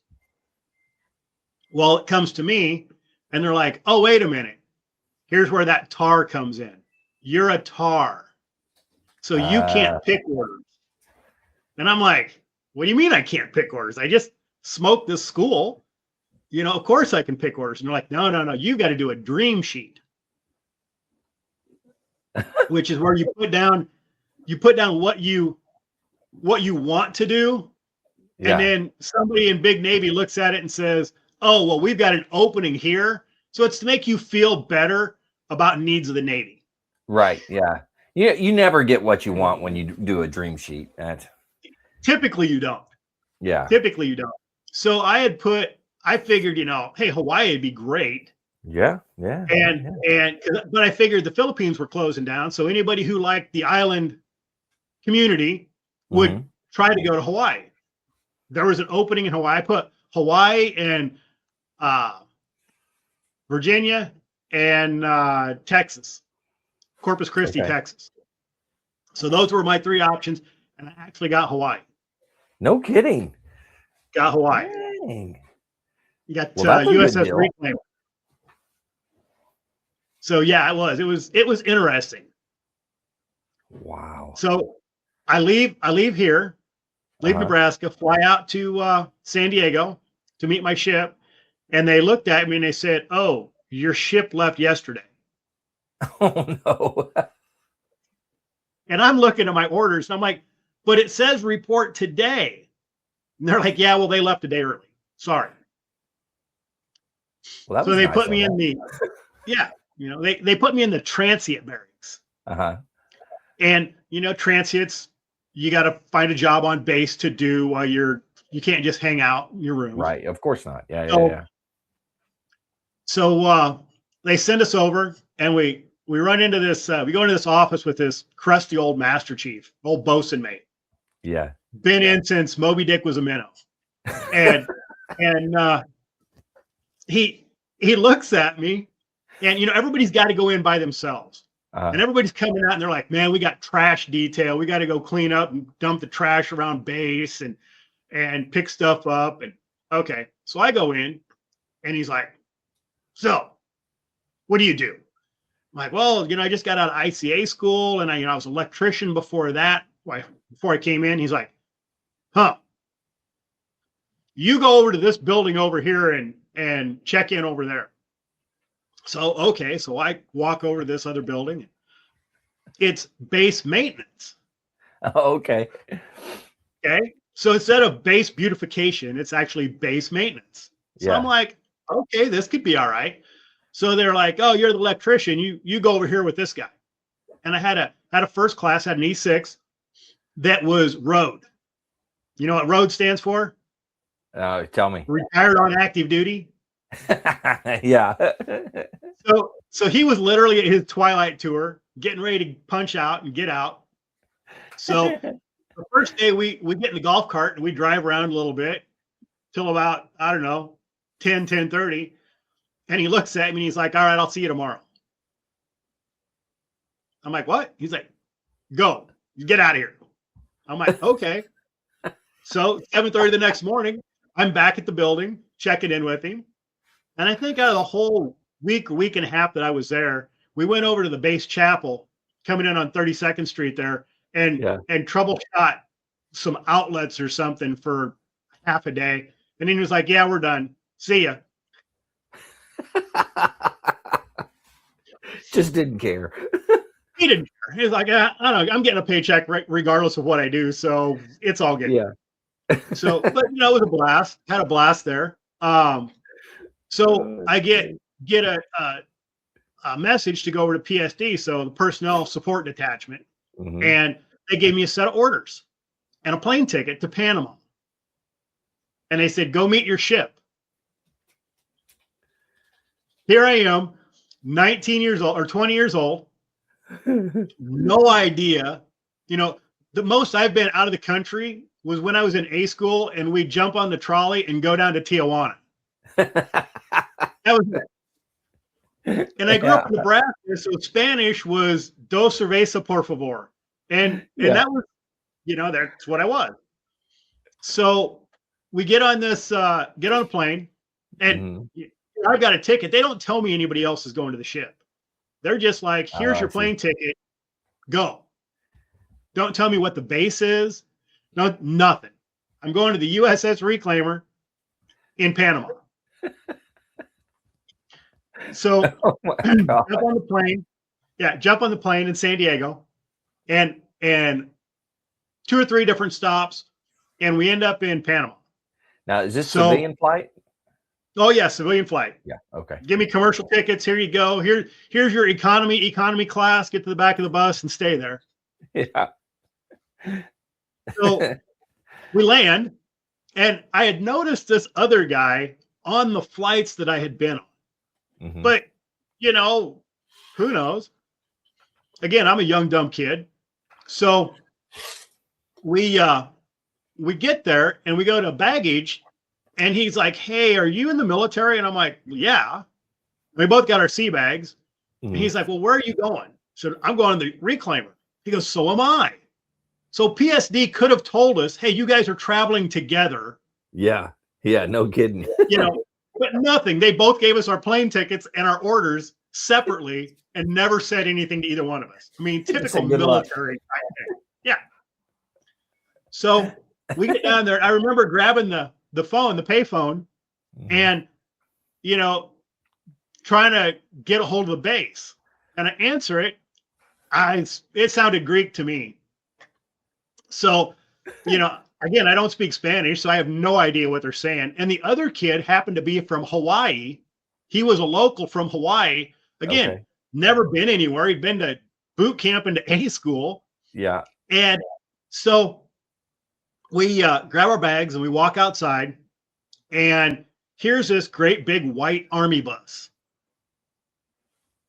Well, it comes to me and they're like, oh, wait a minute. Here's where that tar comes in. You're a tar. So you can't pick orders. And I'm like, what do you mean I can't pick orders? I just smoked this school. Of course I can pick orders. And they're like, no, you got to do a dream sheet, which is where you put down what you want to do. Yeah. And then somebody in Big Navy looks at it and says, oh, well, we've got an opening here. So it's to make you feel better about needs of the Navy. Right. Yeah. You never get what you want when you do a dream sheet. Typically you don't. Yeah. Typically you don't. So I figured, hey, Hawaii would be great. Yeah. Yeah. But I figured the Philippines were closing down. So anybody who liked the island community would try to go to Hawaii. There was an opening in Hawaii. I put Hawaii and Virginia and Texas, Corpus Christi, Texas. So those were my three options. And I actually got Hawaii. No kidding. Got Hawaii. Dang. You got USS Reclaimer. So yeah, it was interesting. Wow. So I leave here, Nebraska, fly out to San Diego to meet my ship, and they looked at me and they said, "Oh, your ship left yesterday." Oh no. And I'm looking at my orders and I'm like, but it says report today. And they're like, yeah, well, they left a day early. Sorry. Well, so they put me in the, they put me in the transient barracks. And, transients, you got to find a job on base to do while you can't just hang out in your room. Right. Of course not. Yeah. So they send us over and we run into this, we go into this office with this crusty old master chief, old bosun mate. Yeah. Been in since Moby Dick was a minnow. And he looks at me and everybody's got to go in by themselves. And everybody's coming out and they're like, man, we got trash detail. We got to go clean up and dump the trash around base and pick stuff up. And okay. So I go in and he's like, so what do you do? I'm like, well, I just got out of ICA school, and I was an electrician before that. Before I came in, he's like, huh, you go over to this building over here and check in over there. So, okay. So I walk over to this other building. It's base maintenance. Okay. Okay. So instead of base beautification, it's actually base maintenance. So Yeah. I'm like, okay, this could be all right. So they're like, oh, you're the electrician. You go over here with this guy. And I had a first class, had an E6 that was road. You know what road stands for? Tell me. Retired on active duty. Yeah. So he was literally at his twilight tour, getting ready to punch out and get out. So the first day we get in the golf cart and we drive around a little bit till about, I don't know, 10:30. And he looks at me and he's like, all right, I'll see you tomorrow. I'm like, what? He's like, go, get out of here. I'm like, okay. So 7:30 the next morning, I'm back at the building, checking in with him. And I think out of the whole week and a half that I was there, we went over to the base chapel coming in on 32nd Street there and troubleshot some outlets or something for half a day. And then he was like, yeah, we're done. See ya. Just didn't care. He didn't care. He's like, I don't know. I'm getting a paycheck regardless of what I do. So it's all good. Yeah. So, but it was a blast. Had a blast there. So I get a message to go over to PSD, so the personnel support detachment, and they gave me a set of orders and a plane ticket to Panama. And they said, go meet your ship. Here I am, 19 years old or 20 years old, no idea. The most I've been out of the country was when I was in A school and we'd jump on the trolley and go down to Tijuana. That was it. And I grew up in Nebraska, so Spanish was dos cerveza por favor. And that was, that's what I was. So we get on a plane, and I got a ticket. They don't tell me anybody else is going to the ship. They're just like, here's your plane ticket, go. Don't tell me what the base is. No, nothing. I'm going to the USS Reclaimer in Panama. So jump on the plane. Yeah, jump on the plane in San Diego, and 2 or 3 different stops, and we end up in Panama. Now, is this civilian flight? Oh yeah, civilian flight. Yeah. Okay. Give me commercial tickets. Here you go. Here's your economy class. Get to the back of the bus and stay there. Yeah. So we land, and I had noticed this other guy on the flights that I had been on. But who knows? Again, I'm a young dumb kid. So we get there and we go to baggage, and he's like, hey, are you in the military? And I'm like, yeah. We both got our sea bags. And he's like, well, where are you going? So I'm going to the Reclaimer. He goes, so am I. So PSD could have told us, hey, you guys are traveling together. Yeah. Yeah. No kidding. But nothing. They both gave us our plane tickets and our orders separately and never said anything to either one of us. I mean, typical military type thing. Yeah. So we get down there. I remember grabbing the phone, the pay phone, and, trying to get a hold of the base. And I answer it. It sounded Greek to me. So, again, I don't speak Spanish, so I have no idea what they're saying. And the other kid happened to be from Hawaii. He was a local from Hawaii. Again, never been anywhere. He'd been to boot camp into A school. Yeah. And so we grab our bags and we walk outside. And here's this great big white army bus.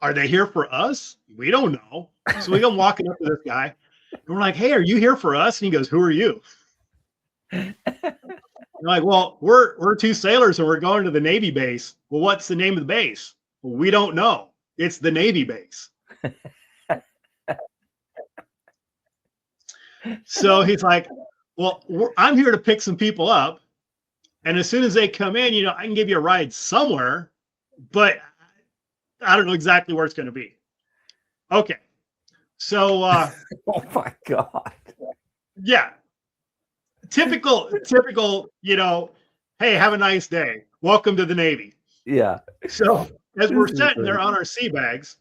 Are they here for us? We don't know. So we go walking up to this guy. And we're like, hey, are you here for us? And he goes, who are you? We're like, well, we're 2 sailors and we're going to the Navy base. Well, what's the name of the base? Well, we don't know. It's the Navy base. So he's like, well, I'm here to pick some people up. And as soon as they come in, I can give you a ride somewhere. But I don't know exactly where it's going to be. Okay. So, Oh my God. yeah, typical, hey, have a nice day. Welcome to the Navy. Yeah. So as we're This is sitting there great. on our sea bags,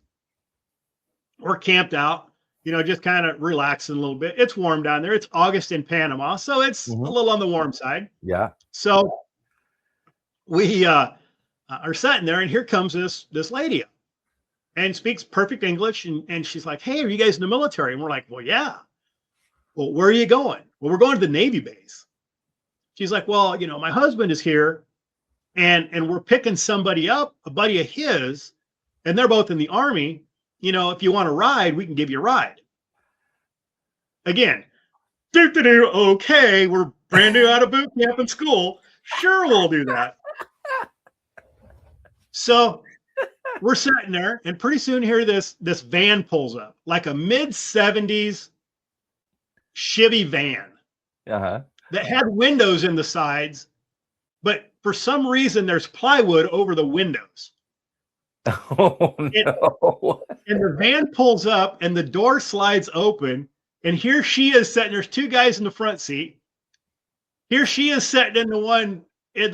we're camped out, just kind of relaxing a little bit. It's warm down there. It's August in Panama, so it's a Mhm. little on the warm side. Yeah. So we are sitting there, and here comes this lady up and speaks perfect English, and she's like, "Hey, are you guys in the military?" And we're like, "Well, yeah." "Well, where are you going?" "Well, we're going to the Navy base." She's like, "Well, my husband is here, and we're picking somebody up, a buddy of his, and they're both in the Army. If you want to ride, we can give you a ride." Again, okay, we're brand new out of boot camp in school. Sure, we'll do that. So we're sitting there, and pretty soon here this van pulls up, like a mid-70s Chevy van Uh-huh. that had windows in the sides, but for some reason there's plywood over the windows. Oh no. And the van pulls up and the door slides open, and here she is sitting. There's two guys in the front seat. Here she is sitting in the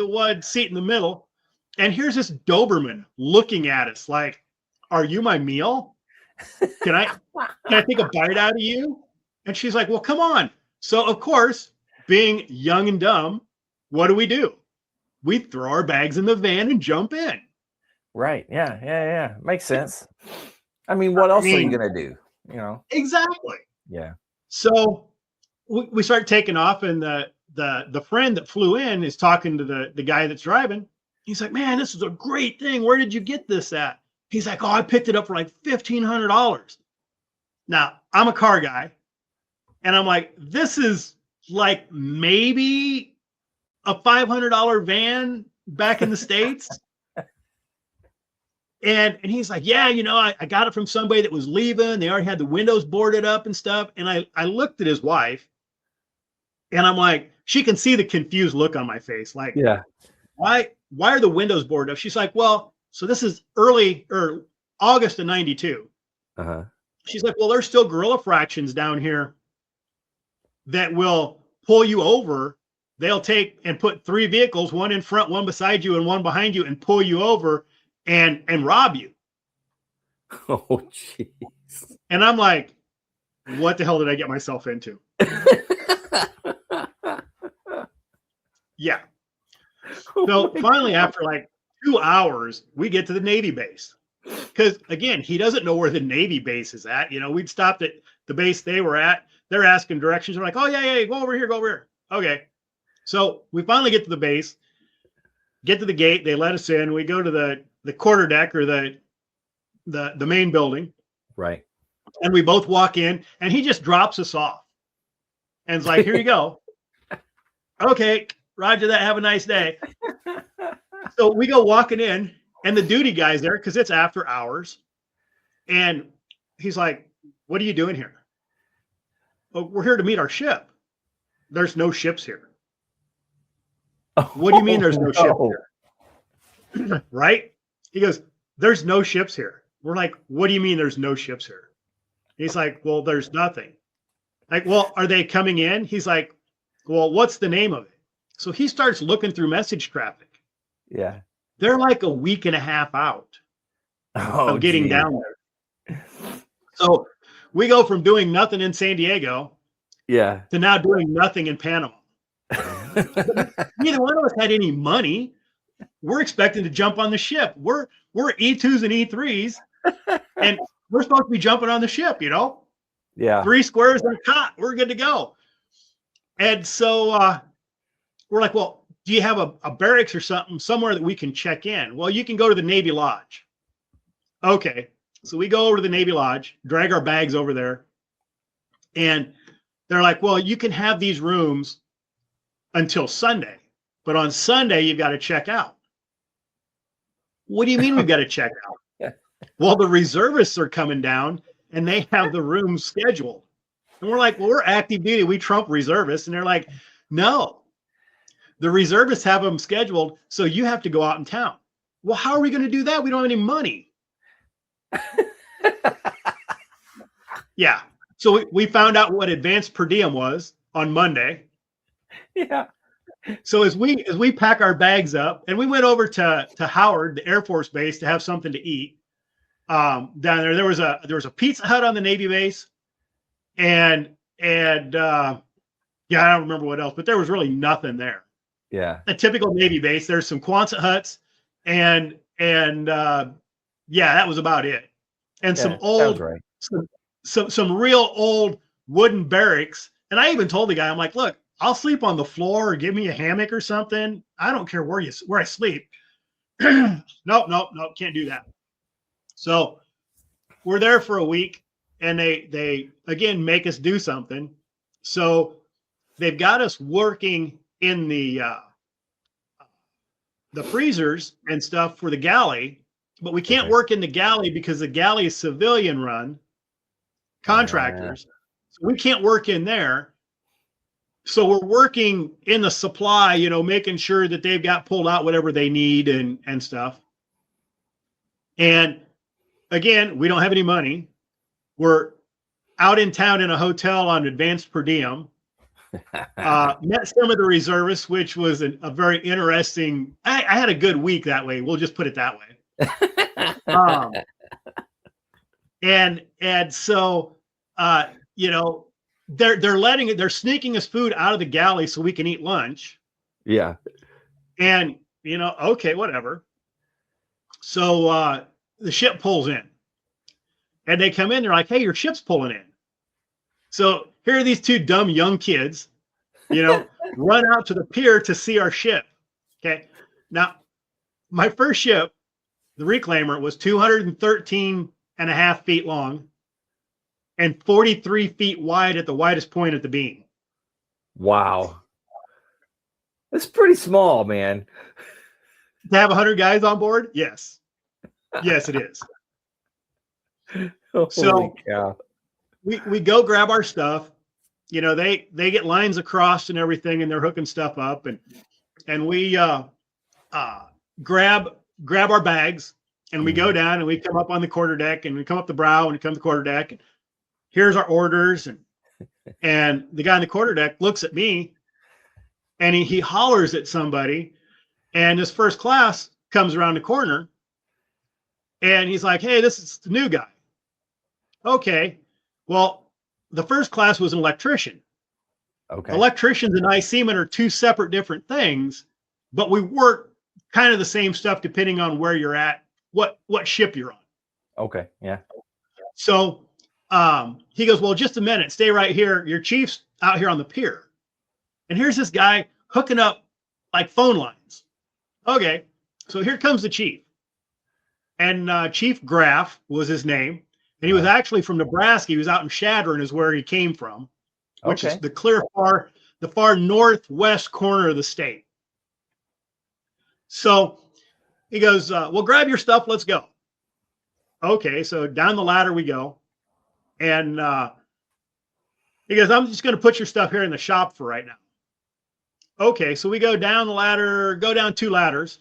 one seat in the middle, and here's this Doberman looking at us like, "Are you my meal? Can I take a bite out of you?" And she's like, "Well, come on." So of course, being young and dumb, what do? We throw our bags in the van and jump in. Right. Yeah. Makes sense. I mean, what else are you gonna do? Exactly. Yeah. So we start taking off, and the friend that flew in is talking to the guy that's driving. He's like, "Man, this is a great thing. Where did you get this at?" He's like, "Oh, I picked it up for like $1,500. Now, I'm a car guy, and I'm like, this is like maybe a $500 van back in the States. And he's like, "Yeah, I got it from somebody that was leaving. They already had the windows boarded up and stuff." And I looked at his wife, and I'm like, she can see the confused look on my face. Like, Yeah. why are the windows boarded up? She's like, "Well, so this is early or August of 92. Uh-huh. She's like, "Well, there's still gorilla fractions down here that will pull you over. They'll take and put 3 vehicles, one in front, one beside you, and one behind you, and pull you over and rob you." Oh jeez. And I'm like, what the hell did I get myself into? Yeah. So finally, after like 2 hours, we get to the Navy base. Because again, he doesn't know where the Navy base is at. We'd stopped at the base they were at. They're asking directions. We're like, "Oh, yeah, go over here, go over here." Okay. So we finally get to the base, get to the gate. They let us in. We go to the quarterdeck, or the main building. Right. And we both walk in, and he just drops us off. And it's like, "Here you go." "Okay, roger that. Have a nice day." So we go walking in, and the duty guy's there because it's after hours. And he's like, "What are you doing here?" "Oh, we're here to meet our ship." "There's no ships here." "What do you mean there's no ship here?" Right? He goes, "There's no ships here." We're like, "What do you mean there's no ships here?" He's like, "Well, there's nothing." Like, "Well, are they coming in?" He's like, "Well, what's the name of it?" So he starts looking through message traffic. Yeah. They're like a week and a half out Oh, of getting geez. down there. So we go from doing nothing in San Diego Yeah. to now doing nothing in Panama. Neither one of us had any money. We're expecting to jump on the ship. We're E2s and E3s, and we're supposed to be jumping on the ship, Yeah. 3 squares and a cot. We're good to go. And so we're like, "Well, do you have a barracks or something somewhere that we can check in?" "Well, you can go to the Navy Lodge." Okay. So we go over to the Navy Lodge, drag our bags over there, and they're like, "Well, you can have these rooms until Sunday, but on Sunday you've got to check out." "What do you mean we've got to check out?" "Well, the reservists are coming down, and they have the rooms scheduled." And we're like, "Well, we're active duty. We trump reservists." And they're like, "No, the reservists have them scheduled, so you have to go out in town." "Well, how are we going to do that? We don't have any money." Yeah. So we found out what advanced per diem was on Monday. Yeah. So as we pack our bags up, and we went over to Howard, the Air Force Base, to have something to eat. Down there was a Pizza Hut on the Navy base, and yeah, I don't remember what else, but there was really nothing there. Yeah. A typical Navy base. There's some Quonset huts, and yeah, that was about it. And Yeah, some sounds old, right. some real old wooden barracks. And I even told the guy, I'm like, look, I'll sleep on the floor, or give me a hammock or something. I don't care where I sleep. Nope, can't do that. So we're there for a week, and they again make us do something. So they've got us working in the freezers and stuff for the galley, but we can't work in the galley because the galley is civilian run contractors. So we can't work in there. So we're working in the supply, making sure that they've got pulled out whatever they need and stuff. And again, we don't have any money. We're out in town in a hotel on advanced per diem. Met some of the reservists, which was a very interesting. I had a good week that way. We'll just put it that way. And so they're sneaking us food out of the galley so we can eat lunch. Yeah. And okay, whatever. So the ship pulls in, and they come in. They're like, "Hey, your ship's pulling in." So here are these two dumb young kids, run out to the pier to see our ship. Okay. Now, my first ship, the Reclaimer, was 213 and a half feet long and 43 feet wide at the widest point at the beam. Wow. That's pretty small, man. To have 100 guys on board? Yes. Yes, it is. So we go grab our stuff. They get lines across and everything, and they're hooking stuff up, and we grab our bags, and we go down, and we come up on the quarterdeck, and we come up the brow, and we come to the quarterdeck, and here's our orders, and the guy on the quarterdeck looks at me, and he hollers at somebody, and this first class comes around the corner, and he's like, "Hey, this is the new guy." Okay, well, the first class was an electrician. Okay. Electricians and I-seamen are two separate different things, but we work kind of the same stuff depending on where you're at, what ship you're on. Okay, yeah. So he goes, "Well, just a minute, stay right here. Your chief's out here on the pier." And here's this guy hooking up like phone lines. Okay, so here comes the chief. And Chief Graff was his name. And he was actually from Nebraska. He was out in Chadron is where he came from, which is the far northwest corner of the state. So he goes, "Well, grab your stuff. Let's go." Okay, so down the ladder we go. And he goes, "I'm just going to put your stuff here in the shop for right now." Okay, so we go down the ladder, go down 2 ladders,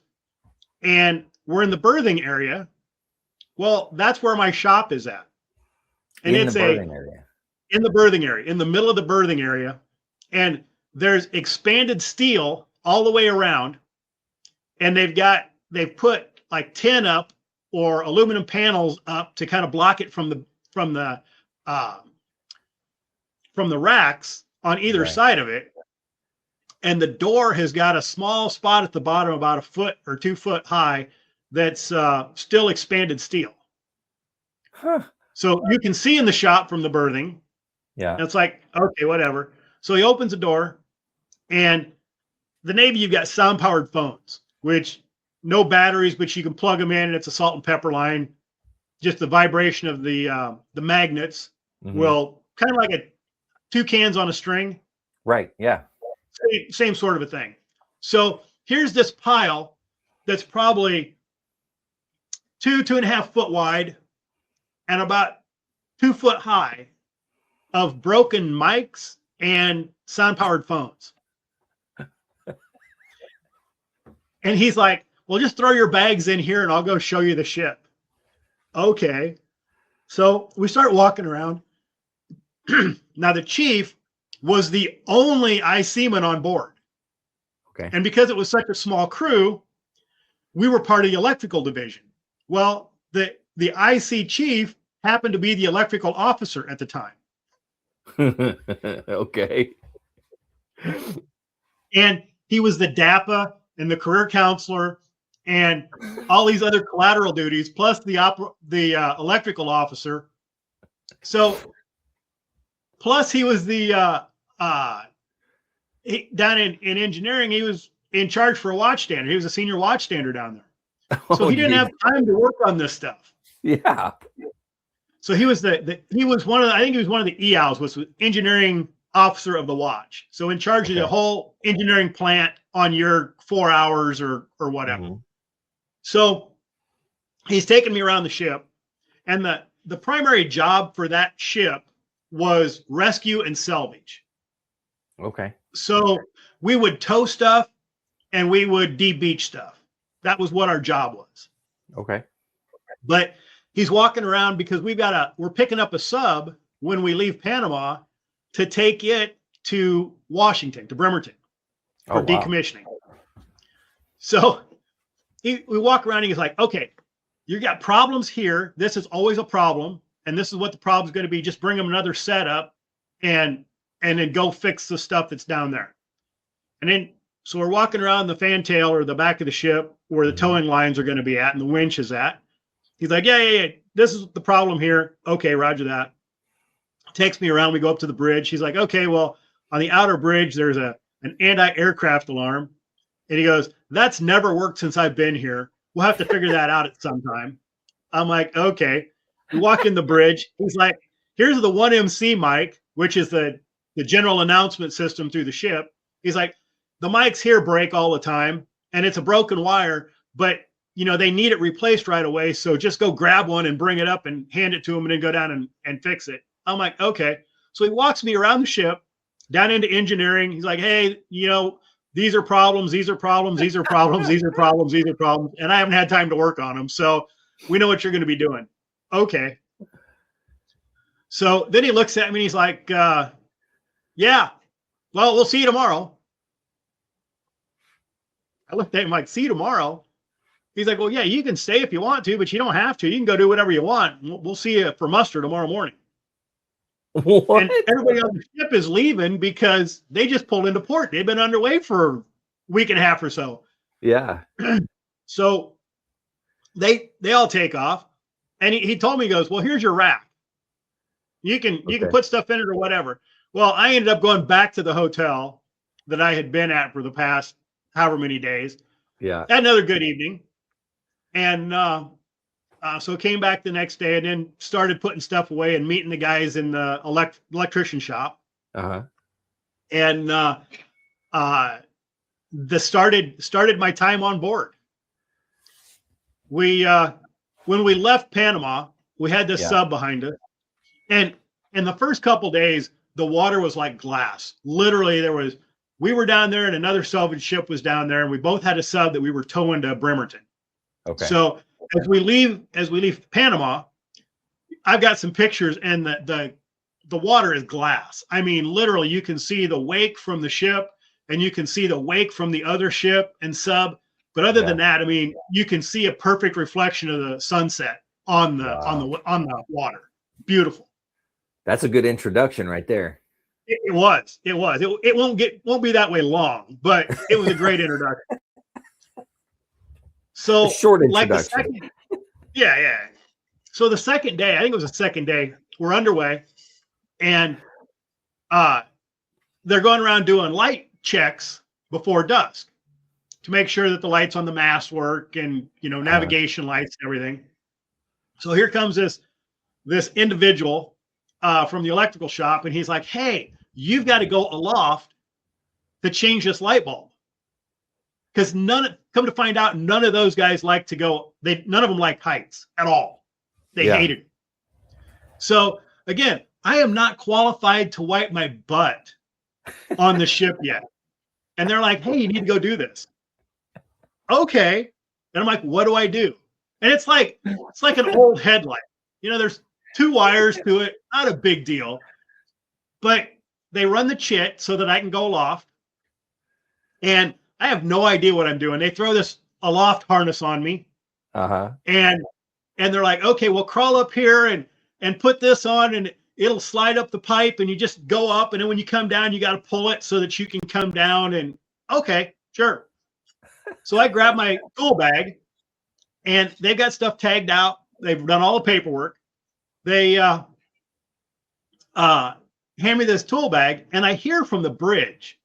and we're in the berthing area. Well, that's where my shop is at. And it's in the berthing area, in the middle of the berthing area. And there's expanded steel all the way around. And they've put like tin up or aluminum panels up to kind of block it from the racks on either side of it. And the door has got a small spot at the bottom, about 1 foot or 2 foot high, that's still expanded steel. Huh. So you can see in the shop from the berthing. Yeah. And it's like, okay, whatever. So he opens the door, and the Navy, you've got sound powered phones, which no batteries, but you can plug them in, and it's a salt and pepper line. Just the vibration of the magnets will kind of like 2 cans on a string. Right. Yeah. Same sort of a thing. So here's this pile that's probably 2.5 foot wide and about 2 foot high of broken mics and sound powered phones. And he's like, "Well, just throw your bags in here and I'll go show you the ship." Okay. So we start walking around. Now the chief was the only seaman on board. Okay. And because it was such a small crew, we were part of the electrical division. Well, the IC chief happened to be the electrical officer at the time. Okay. And he was the DAPA and the career counselor and all these other collateral duties, plus the electrical officer. So, plus he was the down in engineering, he was in charge for a watchstander. He was a senior watchstander down there. So he didn't have time to work on this stuff. Yeah. So he was he was one of the, I think he was one of the EOWs, was engineering officer of the watch. So in charge of the whole engineering plant on your 4 hours or whatever. Mm-hmm. So he's taking me around the ship, and the primary job for that ship was rescue and salvage. Okay. So we would tow stuff and we would de-beach stuff. That was what our job was. Okay. But he's walking around because we're picking up a sub when we leave Panama to take it to Washington, to Bremerton, for decommissioning. So we walk around and he's like, okay, you got problems here. This is always a problem. And this is what the problem's going to be. Just bring them another setup and then go fix the stuff that's down there. And then, so we're walking around the fantail or the back of the ship where the towing lines are going to be at and the winch is at. He's like, yeah. This is the problem here. Okay, roger that. Takes me around. We go up to the bridge. He's like, okay, well, on the outer bridge, there's an anti-aircraft alarm. And he goes, that's never worked since I've been here. We'll have to figure that out at some time. I'm like, okay. We walk in the bridge. He's like, here's the 1MC mic, which is the general announcement system through the ship. He's like, the mics here break all the time, and it's a broken wire, but they need it replaced right away. So just go grab one and bring it up and hand it to him and then go down and fix it. I'm like, okay. So he walks me around the ship, down into engineering. He's like, hey, these are problems, these are problems, these are problems, these are problems, these are problems. And I haven't had time to work on them. So we know what you're going to be doing. Okay. So then he looks at me and he's like, yeah, well, we'll see you tomorrow. I looked at him like, see you tomorrow? He's like, well, yeah, you can stay if you want to, but you don't have to. You can go do whatever you want. We'll see you for muster tomorrow morning. What? And everybody on the ship is leaving because they just pulled into port. They've been underway for a week and a half or so. Yeah. So they all take off. And he told me, he goes, well, here's your rack. You can put stuff in it or whatever. Well, I ended up going back to the hotel that I had been at for the past however many days. Yeah. Had another good evening. And so came back the next day and then started putting stuff away and meeting the guys in the electrician shop. Uh-huh. And started my time on board. When we left Panama, we had this sub behind us. And in the first couple days, the water was like glass. Literally, we were down there and another salvage ship was down there, and we both had a sub that we were towing to Bremerton. Okay. So as we leave Panama, I've got some pictures, and the water is glass. I mean, literally, you can see the wake from the ship, and you can see the wake from the other ship and sub. But other than that, I mean, you can see a perfect reflection of the sunset on the water. Beautiful. That's a good introduction right there. It was. It won't be that way long, but it was a great introduction. So short introduction. Like the second, yeah. So the second day, I think it was the second day, we're underway, and they're going around doing light checks before dusk to make sure that the lights on the mast work and navigation lights and everything. So here comes this individual from the electrical shop, and he's like, hey, you've got to go aloft to change this light bulb. Because come to find out, none of those guys like to go, none of them like heights at all. They hated it. So again, I am not qualified to wipe my butt on the ship yet. And they're like, hey, you need to go do this. Okay. And I'm like, what do I do? And it's like an old headlight. There's 2 wires to it, not a big deal. But they run the chit so that I can go aloft. And I have no idea what I'm doing. They throw this aloft harness on me. Uh-huh. And they're like, okay, well, crawl up here and put this on, and it'll slide up the pipe, and you just go up, and then when you come down, you got to pull it so that you can come down. And okay, sure. So I grab my tool bag, and they've got stuff tagged out. They've done all the paperwork. They hand me this tool bag, and I hear from the bridge.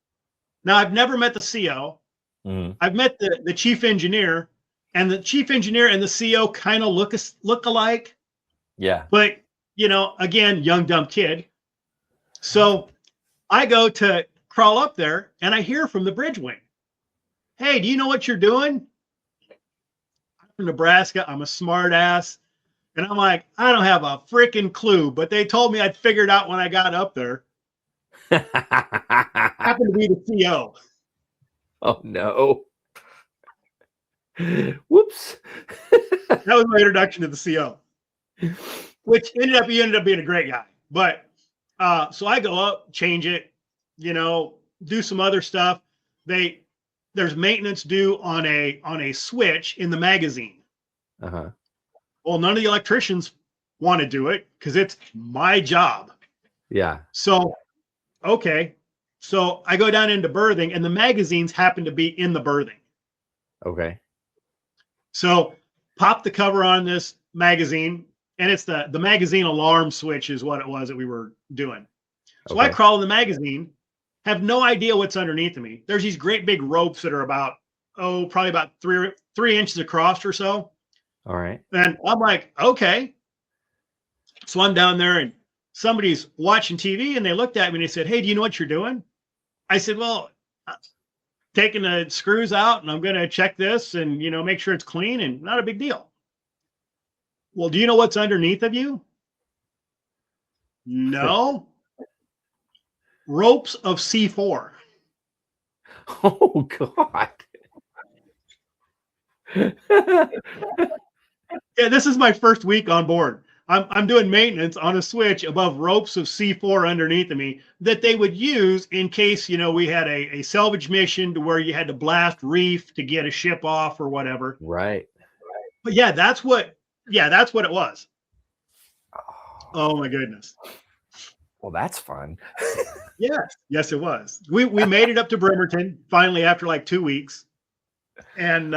Now, I've never met the CO. I've met the chief engineer, and the chief engineer and the CO kind of look alike. Yeah. But, you know, again, young, dumb kid. So I go to crawl up there, and I hear from the bridge wing, hey, do you know what you're doing? I'm from Nebraska. I'm a smart ass. And I'm like, I don't have a freaking clue, but they told me I'd figure it out when I got up there. Happened to be the CO. Oh, no. Whoops. That was my introduction to the CO, which ended up being a great guy. But so I go up, change it, you know, do some other stuff. There's maintenance due on a switch in the magazine. Uh-huh. Well, none of the electricians want to do it because it's my job. Yeah. So, okay. So I go down into berthing, and the magazines happen to be in the berthing. Okay. So pop the cover on this magazine, and it's the magazine alarm switch is what it was that we were doing. So I crawl in the magazine, have no idea what's underneath of me. There's these great big ropes that are probably about three inches across or so. All right. And I'm like, okay. So I'm down there, and somebody's watching TV, and they looked at me and they said, hey, do you know what you're doing? I said, well, taking the screws out, and I'm going to check this and, you know, make sure it's clean, and not a big deal. Well, do you know what's underneath of you? No. Ropes of C4. Oh, God. Yeah, this is my first week on board. I'm doing maintenance on a switch above ropes of C4 underneath of me that they would use in case, you know, we had a salvage mission to where you had to blast reef to get a ship off or whatever. Right. But yeah, that's what it was. Oh my goodness. Well, that's fun. Yes, it was. We made it up to Bremerton finally after like 2 weeks. And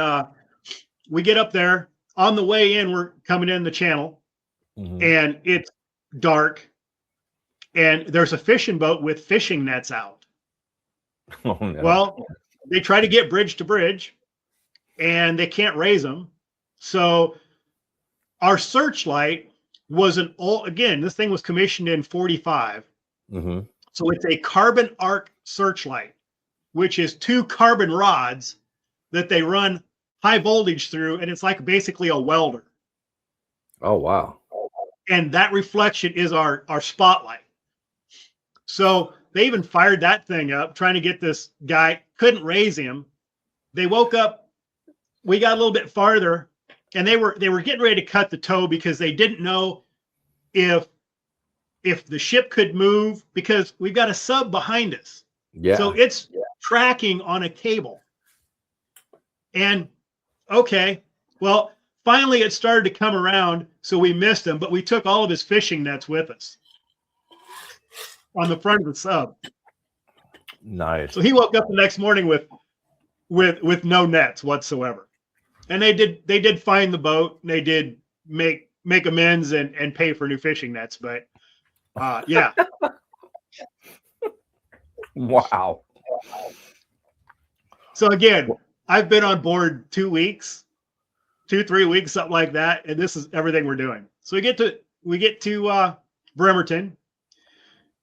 we get up there. On the way in, we're coming in the channel, and it's dark, and there's a fishing boat with fishing nets out. Oh, no. Well, they try to get bridge to bridge, and they can't raise them. So our searchlight was this thing was commissioned in 45. So it's a carbon arc searchlight, which is 2 carbon rods that they run high voltage through, and it's like basically a welder. Oh, wow. And that reflection is our spotlight. So they even fired that thing up, trying to get this guy, couldn't raise him. They woke up, we got a little bit farther, and they were getting ready to cut the tow because they didn't know if the ship could move, because we've got a sub behind us. Yeah. So it's tracking on a cable. And okay, well, finally it started to come around, so we missed him, but we took all of his fishing nets with us on the front of the sub. Nice. So he woke up the next morning with no nets whatsoever. And they did find the boat, and they did make amends and pay for new fishing nets, but yeah. Wow. So again, I've been on board 2 weeks, 3 weeks, something like that, and this is everything we're doing. So we get to Bremerton,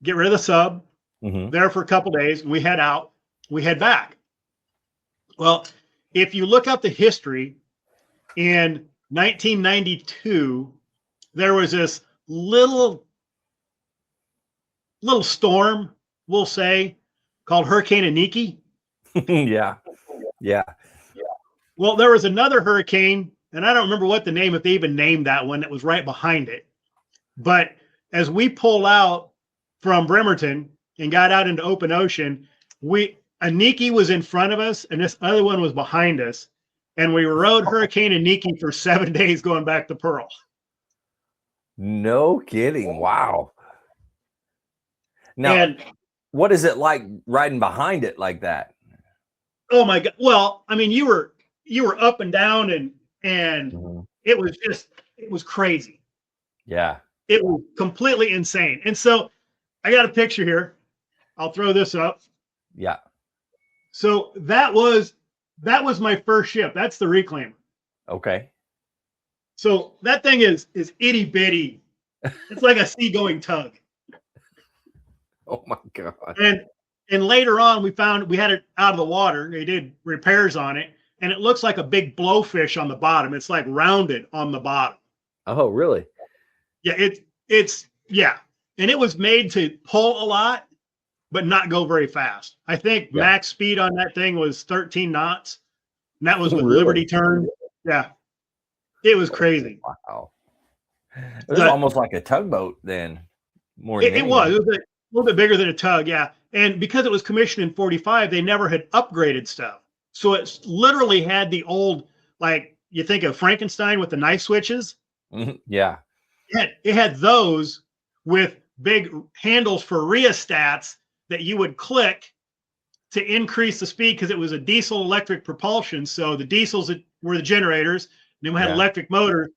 get rid of the sub, there for a couple days. We head out, we head back. Well, if you look up the history, in 1992, there was this little storm, we'll say, called Hurricane Aniki. Yeah. Well, there was another hurricane, and I don't remember what the name, if they even named that one, that was right behind it. But as we pulled out from Bremerton and got out into open ocean, Aniki was in front of us and this other one was behind us. And we rode Hurricane Aniki for 7 days going back to Pearl. No kidding. Wow. Now, And what is it like riding behind it like that? oh my God. Well, I mean, you were up and down and it was crazy. Yeah. It was completely insane. And so I got a picture here. I'll throw this up. Yeah. So that was my first ship. That's the Reclaimer. Okay. So that thing is itty bitty. It's like a seagoing tug. Oh my God. And later on we had it out of the water. They did repairs on it, and it looks like a big blowfish on the bottom. It's like rounded on the bottom. Oh, really? Yeah, it's yeah. And it was made to pull a lot, but not go very fast. I think max speed on that thing was 13 knots. And that was with Really? Liberty turn. Yeah. It was crazy. Wow. It was almost like a tugboat then. More than it was. It was a little bit bigger than a tug, yeah. And because it was commissioned in 45, they never had upgraded stuff. So it literally had the old, like you think of Frankenstein with the knife switches. Yeah. It had those with big handles for rheostats that you would click to increase the speed because it was a diesel electric propulsion. So the diesels were the generators, and then we had electric motors.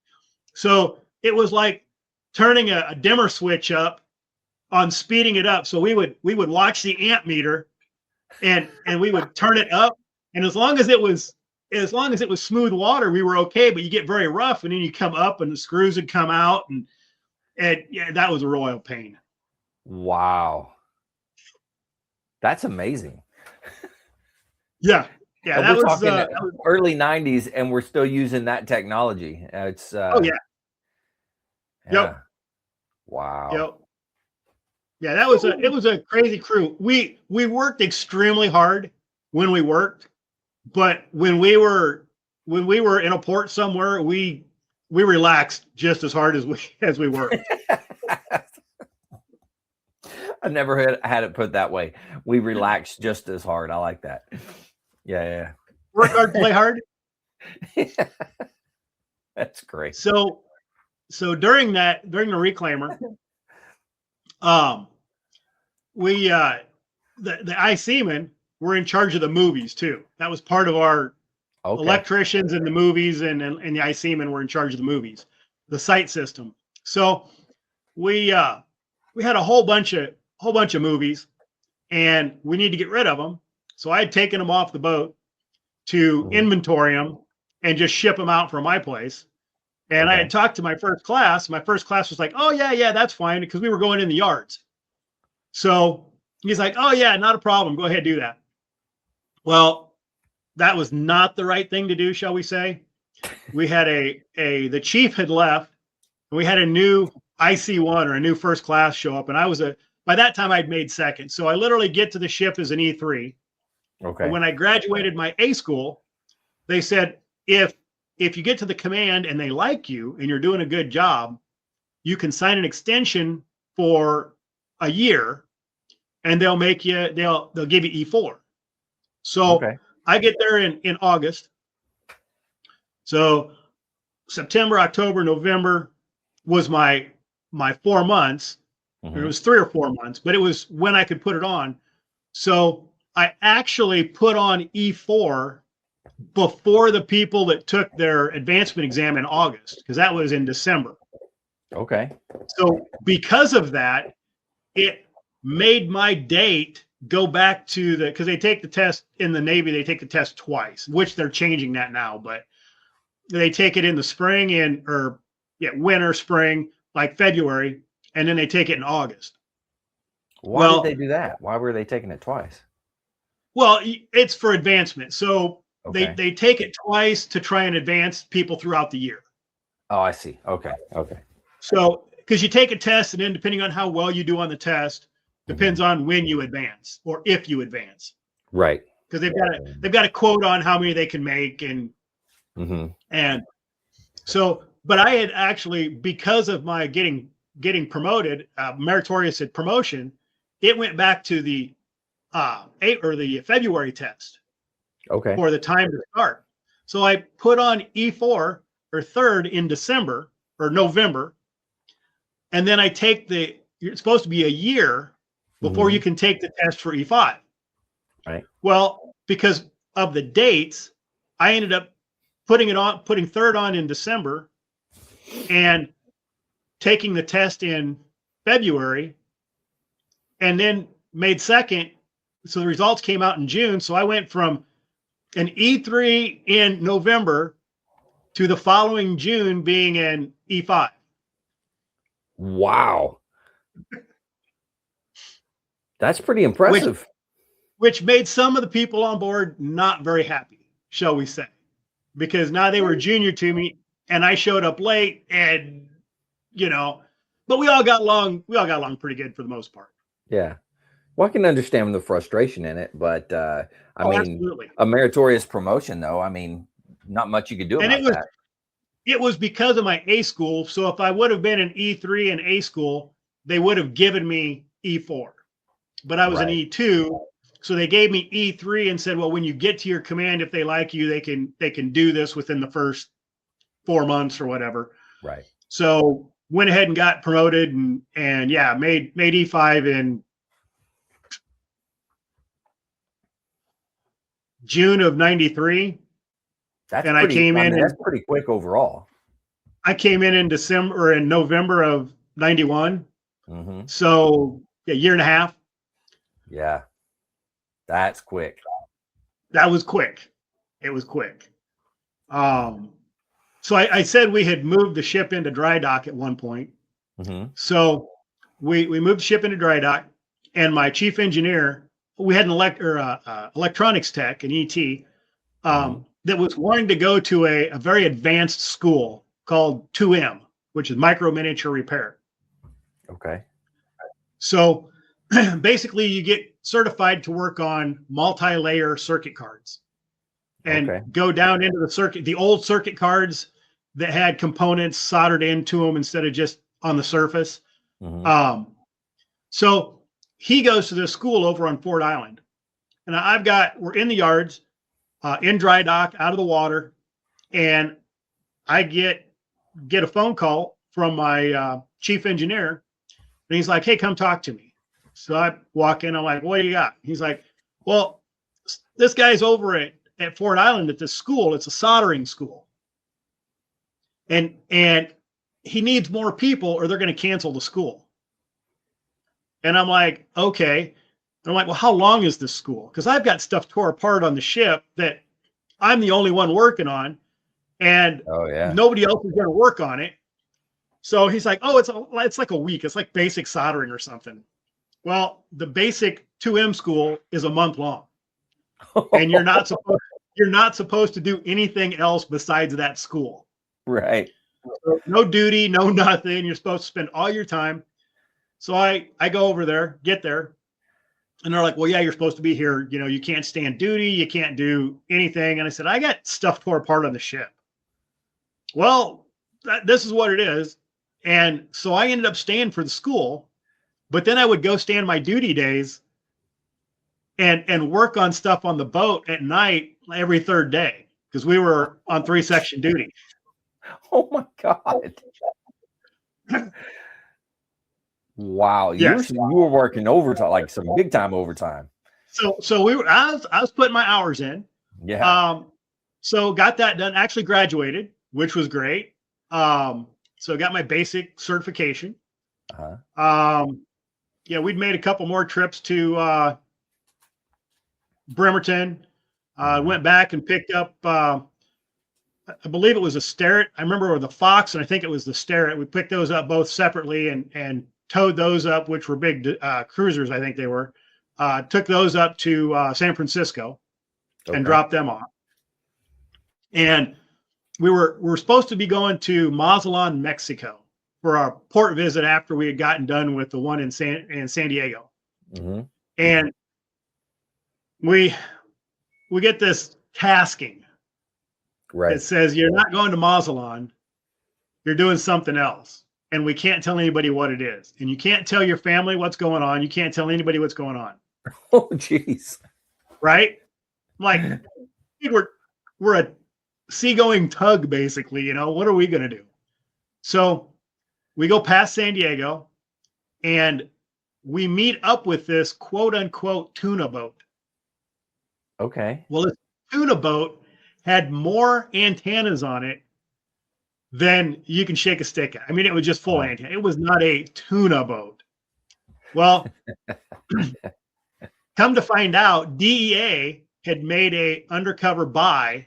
So it was like turning a dimmer switch up on speeding it up. So we would watch the amp meter and we would turn it up. And as long as it was smooth water, we were okay. But you get very rough, and then you come up, and the screws would come out, and yeah, that was a royal pain. Wow, that's amazing. Yeah, that we're was, talking early '90s, and we're still using that technology. It's oh yeah. Yep. Wow. Yep. Yeah, it was a crazy crew. We worked extremely hard when we worked. But when we were in a port somewhere, we relaxed just as hard as we worked. I never had it put that way. We relaxed just as hard. I like that. Yeah. Work hard, play hard. Yeah. That's great. So during the Reclaimer, the I seamen were in charge of the movies too. That was part of our electricians in the movies, and the I seamen were in charge of the movies, the sight system. So we had a whole bunch of movies, and we need to get rid of them. So I had taken them off the boat to inventory them and just ship them out from my place. And I had talked to my first class. My first class was like, "Oh yeah, that's fine," because we were going in the yards. So he's like, "Oh yeah, not a problem. Go ahead, do that." Well, that was not the right thing to do, shall we say? We had the chief had left, and we had a new IC1 or a new first class show up, and by that time I'd made second. So I literally get to the ship as an E3. Okay. And when I graduated my A school, they said, if you get to the command and they like you and you're doing a good job, you can sign an extension for a year, and they'll give you E4. So I get there in August. So September, October, November was my 4 months. It was 3 or 4 months, but it was when I could put it on. So I actually put on E4 before the people that took their advancement exam in August, because that was in December. Okay. So because of that, it made my date go back to because they take the test in the Navy, they take the test twice, which they're changing that now, but they take it in the spring winter, spring, like February, and then they take it in August. Why did they do that? Why were they taking it twice? Well, it's for advancement. So they take it twice to try and advance people throughout the year. Oh, I see. Okay. So because you take a test, and then depending on how well you do on the test, depends on when you advance or if you advance. Right. Because they've got a quote on how many they can make, and so, but I had actually, because of my getting getting promoted, meritorious at promotion, it went back to the the February test Okay. for the time to start. So I put on E4 or third in December or November, and then I take it's supposed to be a year before you can take the test for E5. Right. Well, because of the dates, I ended up putting third on in December and taking the test in February, and then made second. So the results came out in June. So I went from an E3 in November to the following June being an E5. Wow. That's pretty impressive. Which made some of the people on board not very happy, shall we say, because now they were junior to me and I showed up late, and but we all got along pretty good for the most part. Yeah. Well, I can understand the frustration in it, but I mean, absolutely. A meritorious promotion, though. I mean, not much you could do about that. It was because of my A school. So if I would have been an E3 in A school, they would have given me E4. But I was an E2, so they gave me E3 and said, well, when you get to your command, if they like you, they can do this within the first 4 months or whatever. Right. So went ahead and got promoted, and yeah, made E5 in June of 93. That's pretty quick overall. I came in December or in November of 91. So a year and a half. Yeah. That's quick. That was quick. It was quick. So I said we had moved the ship into dry dock at one point. So we moved the ship into dry dock, and my chief engineer, we had an electronics tech, an ET, that was wanting to go to a very advanced school called 2M, which is micro miniature repair. Okay. So basically you get certified to work on multi-layer circuit cards and go down into the old circuit cards that had components soldered into them instead of just on the surface. So he goes to this school over on Ford Island, and we're in the yards, in dry dock, out of the water, and I get a phone call from my chief engineer, and he's like, hey, come talk to me. So I walk in, I'm like, what do you got? He's like, well, this guy's over at Ford Island at this school. It's a soldering school. And he needs more people or they're going to cancel the school. And I'm like, okay. I'm like, well, how long is this school? Because I've got stuff tore apart on the ship that I'm the only one working on, and nobody else is going to work on it. So he's like, oh, it's like a week. It's like basic soldering or something. Well, the basic 2M school is a month long, and you're not supposed to do anything else besides that school. Right. So no duty, no nothing. You're supposed to spend all your time. So I go over there, get there, and they're like, well, yeah, you're supposed to be here. You can't stand duty. You can't do anything. And I said, I got stuff tore apart on the ship. Well, this is what it is. And so I ended up staying for the school, but then I would go stand my duty days and work on stuff on the boat at night every third day, because we were on 3-section duty. Oh my God. Wow. Yes. You were working overtime, like some big time overtime. So I was putting my hours in. Yeah. So got that done, actually graduated, which was great. So got my basic certification. Yeah, we'd made a couple more trips to Bremerton. Went back and picked up, I believe it was a Starrett. I remember the Fox, and I think it was the Starrett. We picked those up both separately and towed those up, which were big cruisers, I think they were. Took those up to San Francisco and dropped them off. And we were supposed to be going to Mazatlan, Mexico for our port visit after we had gotten done with the one in San Diego. And we get this tasking. Right. It says, you're not going to Mazatlan, you're doing something else. and we can't tell anybody what it is. And you can't tell your family what's going on. You can't tell anybody what's going on. Oh, jeez. Right? Like, dude, we're a seagoing tug, basically. You know, what are we going to do? So we go past San Diego, and we meet up with this quote unquote tuna boat. Okay. Well, this tuna boat had more antennas on it than you can shake a stick at. I mean, it was just full antenna. It was not a tuna boat. Well, come to find out, DEA had made a undercover buy,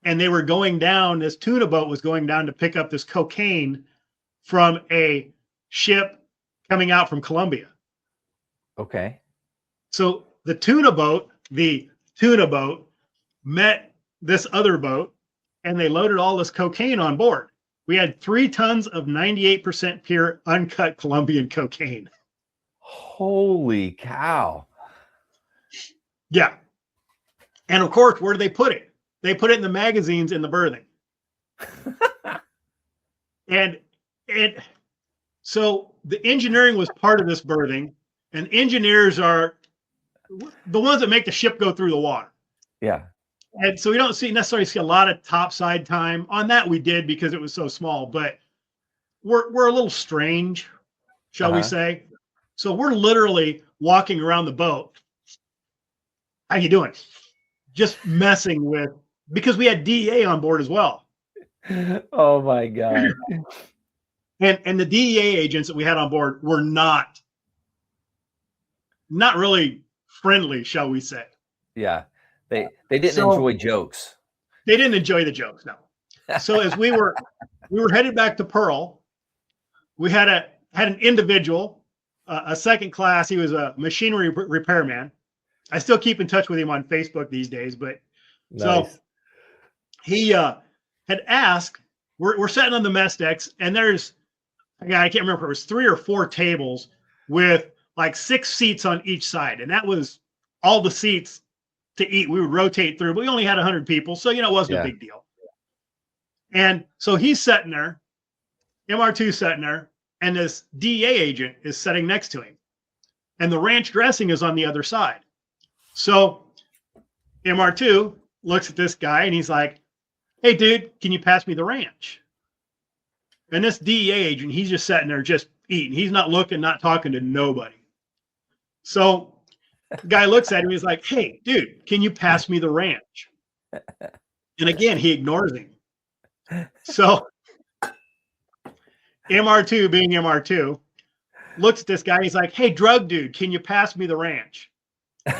and they were going down. This tuna boat was going down to pick up this cocaine from a ship coming out from Colombia. Okay. So the tuna boat met this other boat, and they loaded all this cocaine on board. We had 3 tons of 98% pure uncut Colombian cocaine. Holy cow. Yeah. And of course, where do they put it? They put it in the magazines in the berthing. and so the engineering was part of this berthing, and engineers are the ones that make the ship go through the water. Yeah. And so we don't necessarily see a lot of topside time on that. We did because it was so small, but we're a little strange, shall we say? So we're literally walking around the boat. How you doing? Just messing with, because we had DEA on board as well. Oh my God. And the DEA agents that we had on board were not really friendly, shall we say? Yeah. They didn't enjoy jokes. They didn't enjoy the jokes, no. So as we were headed back to Pearl, we had an individual, a second class. He was a machinery repairman. I still keep in touch with him on Facebook these days, but Nice. so he had asked. We're sitting on the mess decks, and there's, I can't remember if it was 3 or 4 tables with like 6 seats on each side, and that was all the seats to eat. We would rotate through, but we only had 100 people, so it wasn't a big deal. And so he's sitting there, MR2 sitting there, and this DEA agent is sitting next to him, and the ranch dressing is on the other side. So MR2 looks at this guy, and he's like, "Hey, dude, can you pass me the ranch?" And this DEA agent, he's just sitting there, just eating. He's not looking, not talking to nobody. So the guy looks at him. He's like, "Hey, dude, can you pass me the ranch?" And again, he ignores him. So MR2, being MR2, looks at this guy. He's like, "Hey, drug dude, can you pass me the ranch?"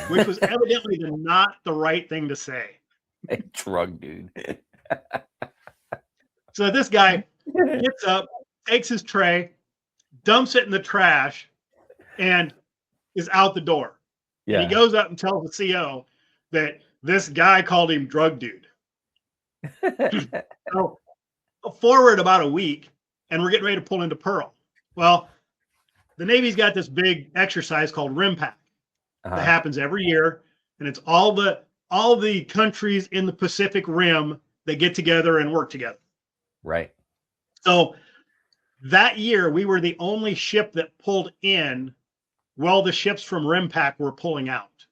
Which was evidently not the right thing to say. Hey, drug dude. So this guy gets up, takes his tray, dumps it in the trash, and is out the door. Yeah. And he goes up and tells the CO that this guy called him drug dude. So forward about a week, and we're getting ready to pull into Pearl. Well, the Navy's got this big exercise called RIMPAC that happens every year, and it's all the countries in the Pacific Rim that get together and work together. Right. So that year, we were the only ship that pulled in while the ships from RIMPAC were pulling out.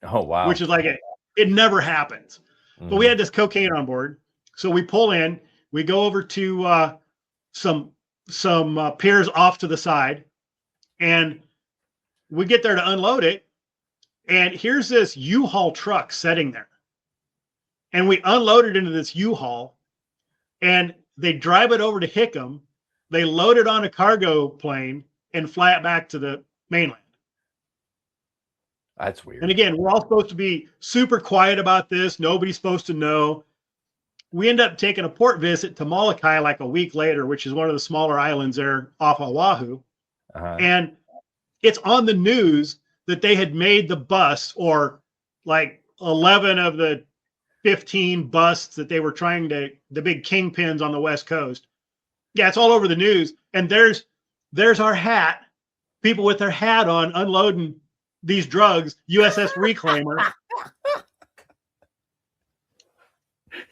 Oh, wow. Which is like it never happens. But we had this cocaine on board. So we pull in, we go over to some piers off to the side, and we get there to unload it. And here's this U-Haul truck sitting there. And we unload it into this U-Haul, and they drive it over to Hickam. They load it on a cargo plane and fly it back to the mainland. That's weird. And again, we're all supposed to be super quiet about this. Nobody's supposed to know. We end up taking a port visit to Molokai like a week later, which is one of the smaller islands there off Oahu. And it's on the news that they had made the bust, or like 11 of the 15 busts that they were trying to, the big kingpins on the West Coast. Yeah, it's all over the news. And there's our hat, people with their hat on unloading these drugs, USS Reclaimer.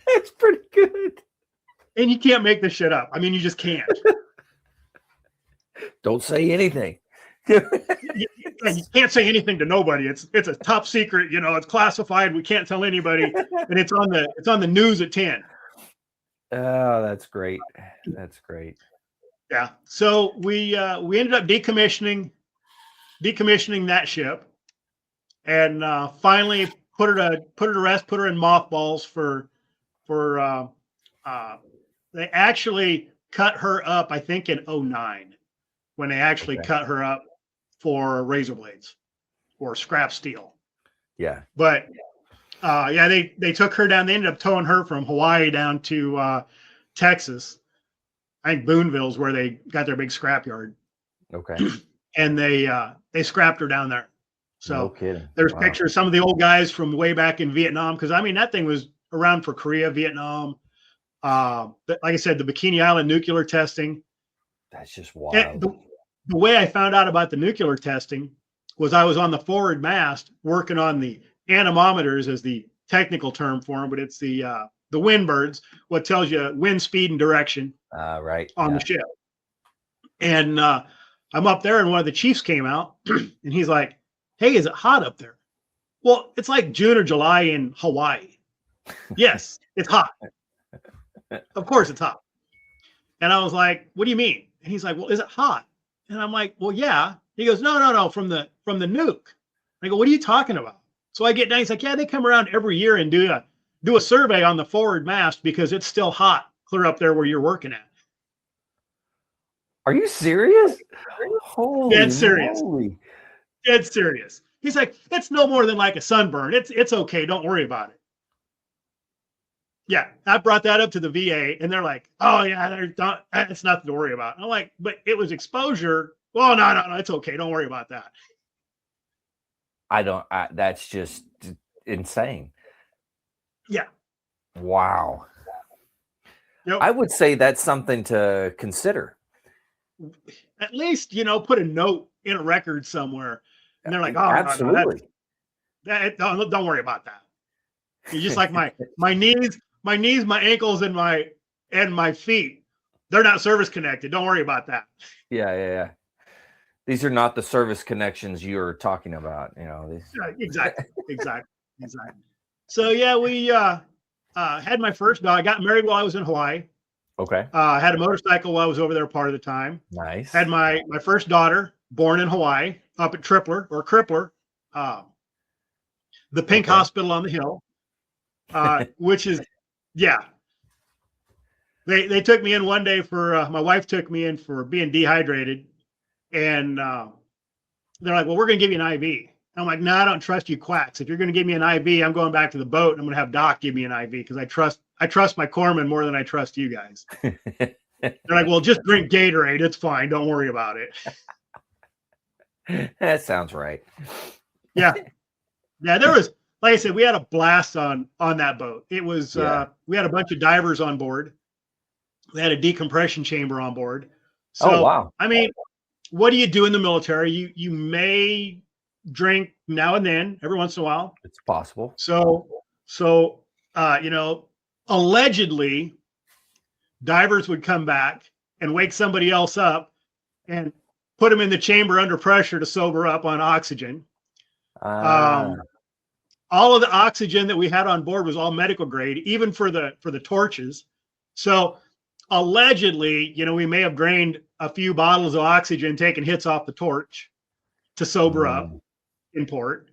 That's pretty good. And you can't make this shit up. I mean, you just can't. Don't say anything. You can't say anything to nobody. It's a top secret. It's classified. We can't tell anybody, and it's on the news at 10. Oh, that's great. That's great. Yeah. So we ended up decommissioning that ship, and finally put her to rest. Put her in mothballs for they actually cut her up, I think, in 2009, when they actually cut her up for razor blades or scrap steel. Yeah. But they took her down. They ended up towing her from Hawaii down to Texas. I think Boonville's where they got their big scrapyard. Okay. And they scrapped her down there. So no kidding. There's pictures, some of the old guys from way back in Vietnam, because I mean that thing was around for Korea, Vietnam. Like I said, the Bikini Island nuclear testing. That's just wild. The way I found out about the nuclear testing was I was on the forward mast working on the anemometers, as the technical term for them, but it's the wind birds, what tells you wind speed and direction right on the ship. And I'm up there, and one of the chiefs came out, and he's like, "Hey, is it hot up there?" Well, it's like June or July in Hawaii. Yes, it's hot. Of course it's hot. And I was like, "What do you mean?" And he's like, "Well, is it hot?" And I'm like, "Well, yeah." He goes, No, from the nuke." I go, "What are you talking about?" So I get down. He's like, "Yeah, they come around every year and do a survey on the forward mast because it's still hot clear up there where you're working at." Are you serious? Holy Dead serious. moly. Dead serious. He's like, "It's no more than like a sunburn. It's okay. Don't worry about it." Yeah, I brought that up to the VA, and they're like, "Oh yeah, it's nothing to worry about." And I'm like, "But it was exposure." "Well, no, it's okay. Don't worry about that." That's just insane. Yeah. Wow. Yep. I would say that's something to consider. At least, put a note in a record somewhere. And they're like, "Oh, absolutely. Don't worry about that." You're just like my knees, my ankles, and my feet. They're not service connected. Don't worry about that. Yeah. These are not the service connections you're talking about. Exactly. So yeah, we had my first dog. I got married while I was in Hawaii. Okay. Had a motorcycle while I was over there part of the time. Nice. Had my first daughter born in Hawaii, up at Crippler, the Pink Hospital on the hill, which is, yeah. They took me in one day for, my wife took me in for being dehydrated, and they're like, "Well, we're going to give you an IV." I'm like, "No, I don't trust you quacks. If you're going to give me an IV, I'm going back to the boat, and I'm going to have Doc give me an IV, because I trust my corpsman more than I trust you guys." They're like, "Well, just drink Gatorade. It's fine. Don't worry about it." That sounds right. Yeah. There was, like I said, we had a blast on that boat. It was, we had a bunch of divers on board. We had a decompression chamber on board. So, wow. I mean, what do you do in the military? You may drink now and then, every once in a while. It's possible. So, allegedly, divers would come back and wake somebody else up and put them in the chamber under pressure to sober up on oxygen. All of the oxygen that we had on board was all medical grade, even for the torches. So allegedly, we may have drained a few bottles of oxygen, taking hits off the torch to sober up in port.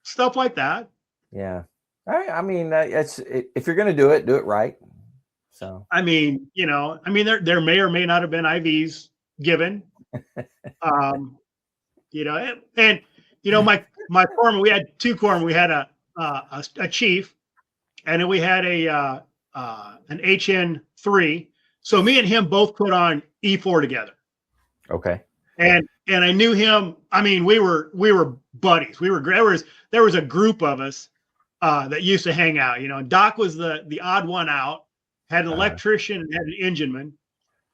Stuff like that. Yeah. I mean, if you're going to do it right. So, I mean, there may or may not have been IVs given. My corpsman, we had two corpsmen. We had a chief, and then we had an HN3. So me and him both put on E4 together. Okay. And I knew him. I mean, we were buddies. We were there was a group of us that used to hang out. Doc was the odd one out. Had an electrician and had an engineman,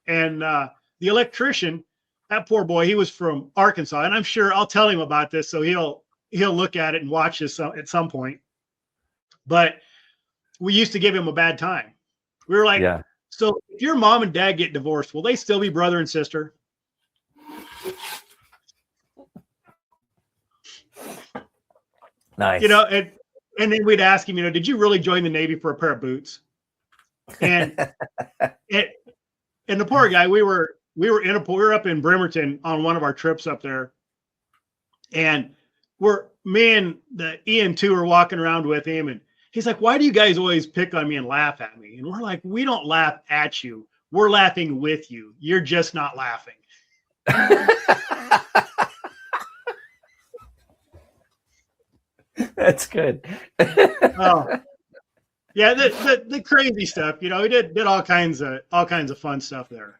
and the electrician, that poor boy, he was from Arkansas, and I'm sure I'll tell him about this, so he'll look at it and watch this at some point. But we used to give him a bad time. We were like So if your mom and dad get divorced, will they still be brother and sister? Nice. You know, and then we'd ask him, you know, did you really join the Navy for a pair of boots? And and the poor guy, we were up in Bremerton on one of our trips up there, and me and the Ian2 were walking around with him, and he's like, why do you guys always pick on me and laugh at me? And we're like, we don't laugh at you. We're laughing with you. You're just not laughing. That's good. Oh, yeah, the crazy stuff. You know, he did all kinds of fun stuff there.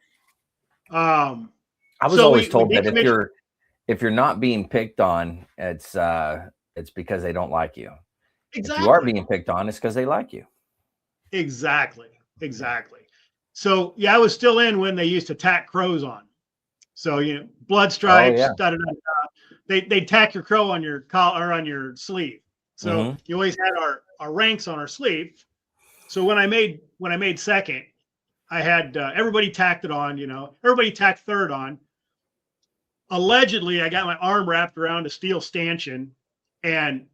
I was always told that if you're not being picked on, it's because they don't like you. Exactly. If you are being picked on, it's because they like you. Exactly. So yeah, I was still in when they used to tack crows on. So, you know, blood stripes, they tack your crow on your collar or on your sleeve. So you always had our ranks on our sleeve. So when I made second, I had everybody tacked it on, you know, everybody tacked third on. Allegedly, I got my arm wrapped around a steel stanchion, and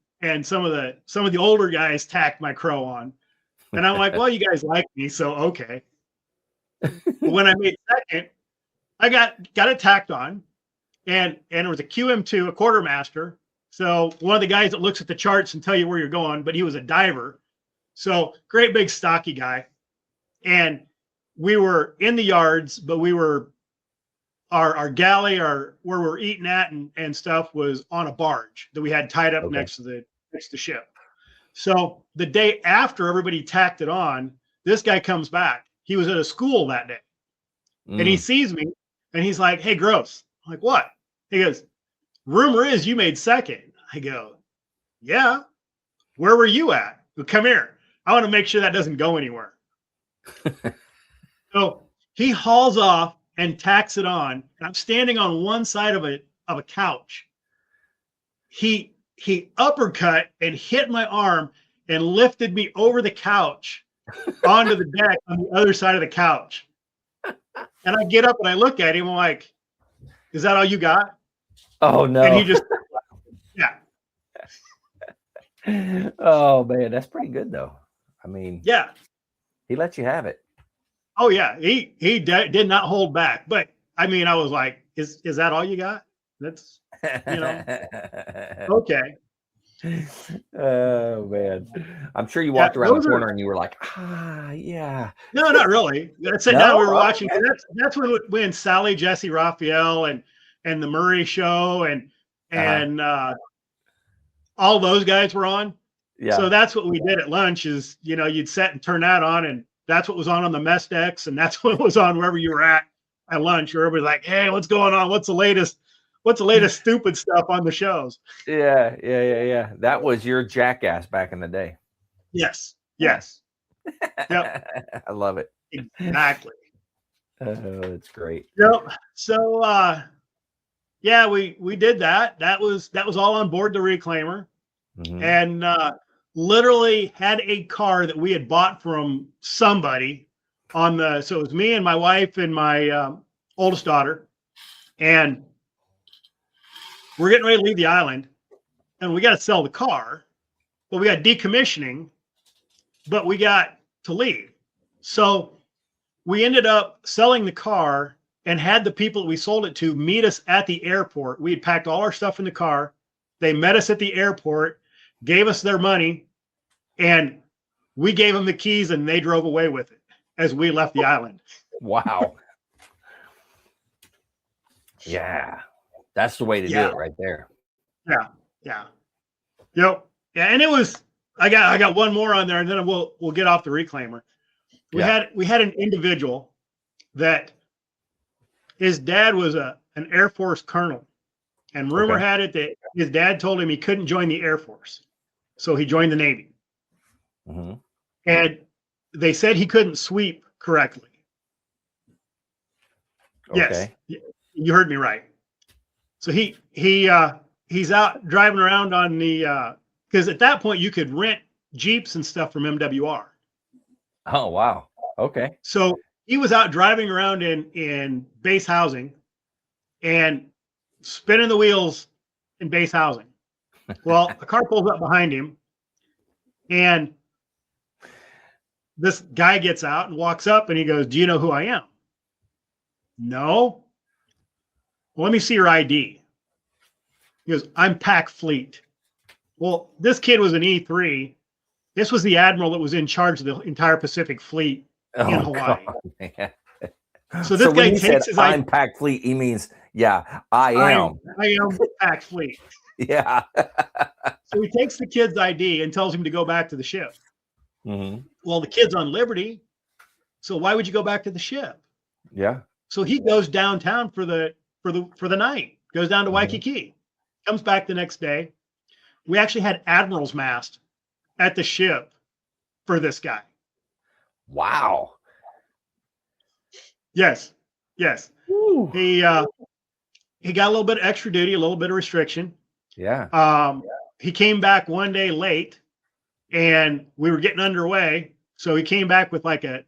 some of the older guys tacked my crow on. And I'm like, well, you guys like me, so okay. When I made second, I got it tacked on, and it was a QM2, a quartermaster. So one of the guys that looks at the charts and tell you where you're going, but he was a diver. So great big stocky guy. And we were in the yards, but we were our galley, where we're eating at and stuff was on a barge that we had tied up next to the ship. So the day after everybody tacked it on, this guy comes back. He was at a school that day. And he sees me and he's like, hey, Gross. I'm like, what? He goes, rumor is you made second. I go, yeah. Where were you at? Well, come here. I want to make sure that doesn't go anywhere. So he hauls off and tacks it on. And I'm standing on one side of a couch. He uppercut and hit my arm and lifted me over the couch onto the deck on the other side of the couch. And I get up and I look at him. I'm like, is that all you got? Oh, no. And he just, yeah. Oh, man, that's pretty good, though. I mean, yeah, he let you have it. Oh, yeah. He did not hold back. But, I mean, I was like, is that all you got? That's, you know, okay. Oh, man. I'm sure you walked around the corner and you were like, yeah. No, not really. That's it. No? Now we were watching. That's when Sally, Jesse, Raphael, and the Murray Show and all those guys were on. Yeah. So that's what we did at lunch is, you know, you'd set and turn that on, and that's what was on the mess decks, and that's what was on wherever you were at lunch. Or everybody's like, hey, what's going on? What's the latest stupid stuff on the shows? Yeah. That was your jackass back in the day. Yes. Yep. I love it. Exactly. Oh, that's great. Yep. So yeah, we did that. That was all on board the reclaimer. And literally had a car that we had bought from somebody so it was me and my wife and my oldest daughter, and we're getting ready to leave the island, and we got to sell the car, but we got decommissioning, but we got to leave. So we ended up selling the car and had the people that we sold it to meet us at the airport. We had packed all our stuff in the car. They met us at the airport, gave us their money, and we gave them the keys, and they drove away with it as we left the island. Wow. Yeah. That's the way to do it right there. Yeah. Yep. Yeah. And it was, I got one more on there, and then we'll get off the reclaimer. We had an individual that his dad was an Air Force colonel, and rumor had it that his dad told him he couldn't join the Air Force. So he joined the Navy. And they said he couldn't sweep correctly. Yes, you heard me right. So he's out driving around on the because at that point you could rent Jeeps and stuff from MWR. Oh, wow. Okay. So he was out driving around in base housing and spinning the wheels in base housing. Well, a car pulls up behind him, and this guy gets out and walks up, and he goes, "Do you know who I am?" "No." "Well, let me see your ID." He goes, "I'm Pac Fleet." Well, this kid was an E3. This was the admiral that was in charge of the entire Pacific Fleet in Hawaii. God, man. So this guy takes his I'm Pac Fleet. He means, yeah, I am. I am Pac Fleet. Yeah. So he takes the kid's ID and tells him to go back to the ship. Mm-hmm. Well, the kid's on liberty, so why would you go back to the ship? Yeah. So he goes downtown for the night. Goes down to Waikiki. Comes back the next day. We actually had admiral's mast at the ship for this guy. Wow. Yes. Ooh. He got a little bit of extra duty, a little bit of restriction. Yeah. He came back one day late, and we were getting underway. So he came back with like a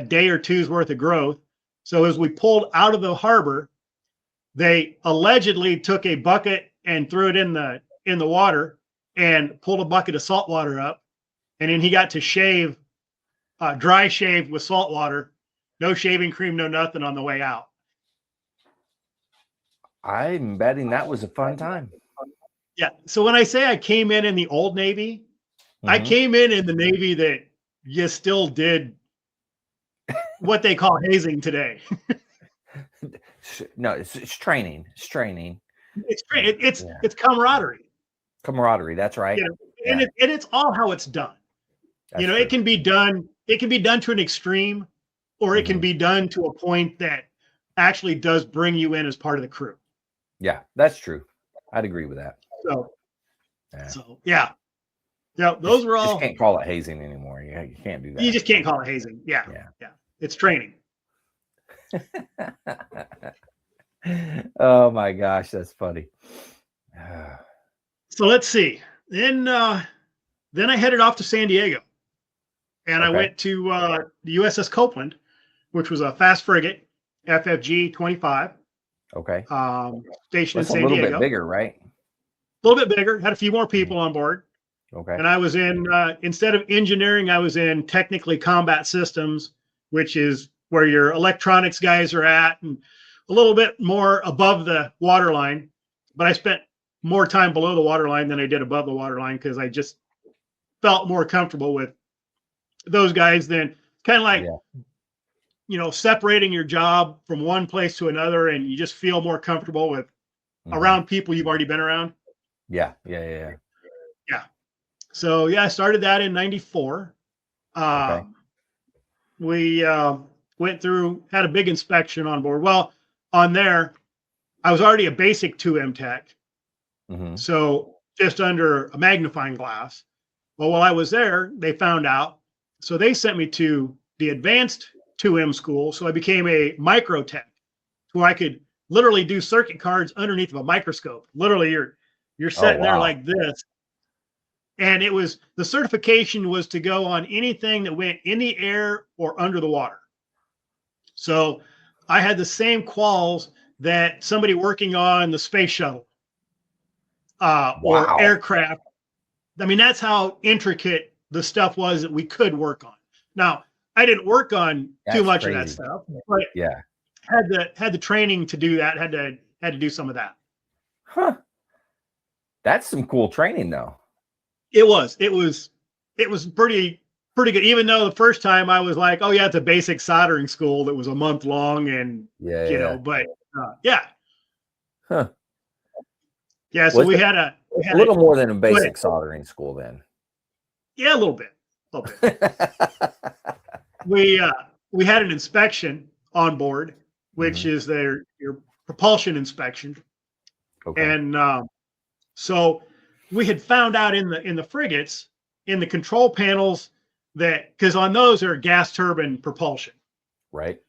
day or two's worth of growth. So as we pulled out of the harbor, they allegedly took a bucket and threw it in the water and pulled a bucket of salt water up. And then he got to shave, dry shave with salt water, no shaving cream, no nothing on the way out. I'm betting that was a fun time. Yeah. So when I say I came in the old Navy, I came in the Navy that you still did what they call hazing today. No, it's training. It's training. It's camaraderie. Camaraderie. That's right. You know, and it's all how it's done. That's you know, true. it can be done. It can be done to an extreme, or it can be done to a point that actually does bring you in as part of the crew. Yeah, that's true. I'd agree with that. So yeah. Those were all. You can't call it hazing anymore. You can't do that. You just can't call it hazing. Yeah. It's training. Oh my gosh, that's funny. So let's see. Then I headed off to San Diego, and I went to the USS Copeland, which was a fast frigate, FFG 25. Okay. Stationed That's in San a little Diego. bit bigger, right? A little bit bigger. Had a few more people on board. Okay. And I was in, instead of engineering, I was in technically combat systems, which is where your electronics guys are at, and a little bit more above the waterline. But I spent more time below the waterline than I did above the waterline because I just felt more comfortable with those guys than kind of like, separating your job from one place to another, and you just feel more comfortable with around people you've already been around. Yeah. So I started that in '94. We went through, had a big inspection on board. Well, on there, I was already a basic 2M tech, so just under a magnifying glass. Well, while I was there, they found out, so they sent me to the advanced 2M school. So I became a micro tech, where I could literally do circuit cards underneath of a microscope. Literally, you're sitting there like this. And it was, the certification was to go on anything that went in the air or under the water. So I had the same quals that somebody working on the space shuttle or aircraft. I mean, that's how intricate the stuff was that we could work on. Now, I didn't work on too much of that stuff, but had the training to do that, had to do some of that. Huh. That's some cool training though. It was pretty good. Even though the first time I was like, oh yeah, it's a basic soldering school that was a month long, and but Huh. Yeah, so we had a little more than a basic soldering school then. Yeah, a little bit. We had an inspection on board, which is your propulsion inspection. Okay. And so we had found out in the frigates, in the control panels, that because on those are gas turbine propulsion. Right.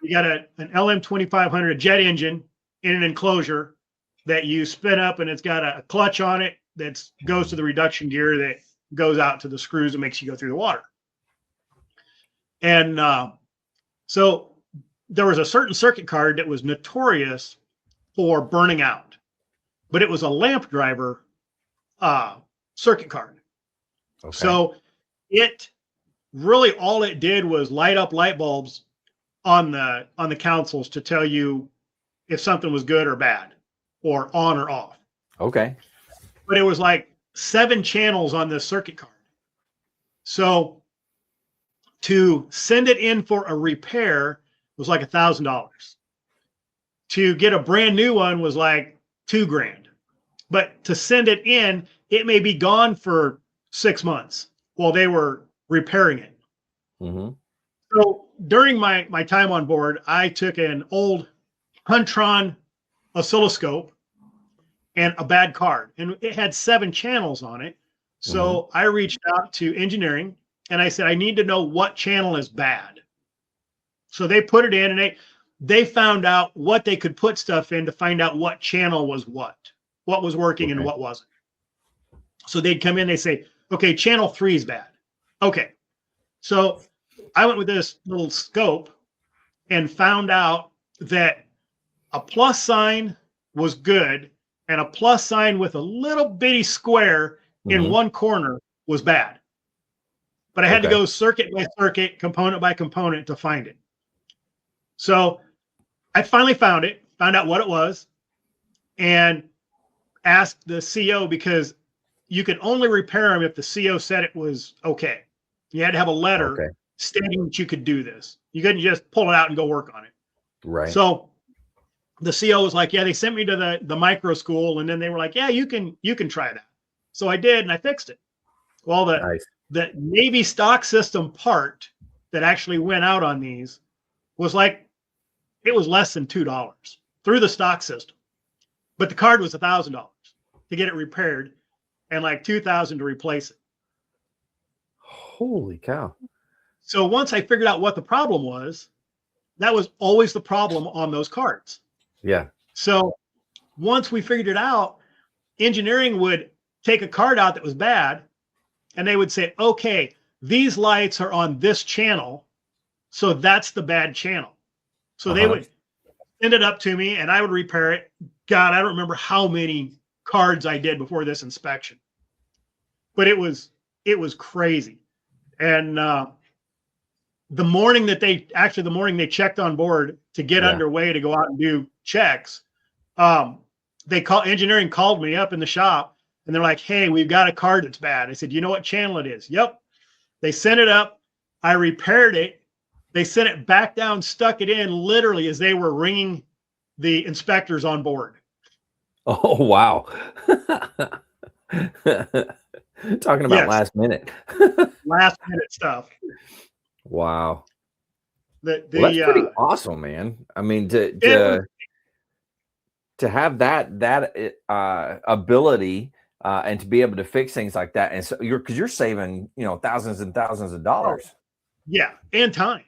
You got an LM2500 jet engine in an enclosure that you spin up, and it's got a clutch on it that goes to the reduction gear that goes out to the screws and makes you go through the water. And So there was a certain circuit card that was notorious for burning out, but it was a lamp driver circuit card. Okay. So it really, all it did was light up light bulbs on the consoles to tell you if something was good or bad, or on or off. Okay. But it was like 7 channels on this circuit card. So to send it in for a repair was like $1,000. To get a brand new one was like $2,000. But to send it in, it may be gone for 6 months while they were repairing it. Mm-hmm. So during my time on board, I took an old Huntron oscilloscope and a bad card, and it had 7 channels on it. So I reached out to engineering and I said, I need to know what channel is bad. So they put it in, and they found out what they could put stuff in to find out what channel was what was working and what wasn't. So they'd come in, they say, okay, channel 3 is bad. Okay. So I went with this little scope and found out that a plus sign was good, and a plus sign with a little bitty square in one corner was bad. But I had to go circuit by circuit, component by component to find it. So I finally found out what it was, and asked the CO, because you could only repair them if the CO said it was okay. You had to have a letter stating that you could do this. You couldn't just pull it out and go work on it. Right. So the CO was like, yeah, they sent me to the micro school, and then they were like, yeah, you can try that. So I did, and I fixed it. Well, the Navy stock system part that actually went out on these was like, it was less than $2 through the stock system, but the card was $1,000 to get it repaired, and like $2,000 to replace it. Holy cow. So once I figured out what the problem was, that was always the problem on those cards. Yeah. So once we figured it out, engineering would take a card out that was bad, and they would say, okay, these lights are on this channel, so that's the bad channel. So they would send it up to me, and I would repair it. God, I don't remember how many cards I did before this inspection, but it was crazy. And the morning they checked on board to get underway to go out and do checks, engineering called me up in the shop, and they're like, hey, we've got a card that's bad. I said, you know what channel it is? Yep. They sent it up. I repaired it. They sent it back down, stuck it in literally as they were ringing the inspectors on board. Oh, wow. Talking about last minute. Last minute stuff. Wow. That's pretty awesome, man. I mean, to have that ability and to be able to fix things like that, and so you're saving thousands and thousands of dollars. Yeah, and time.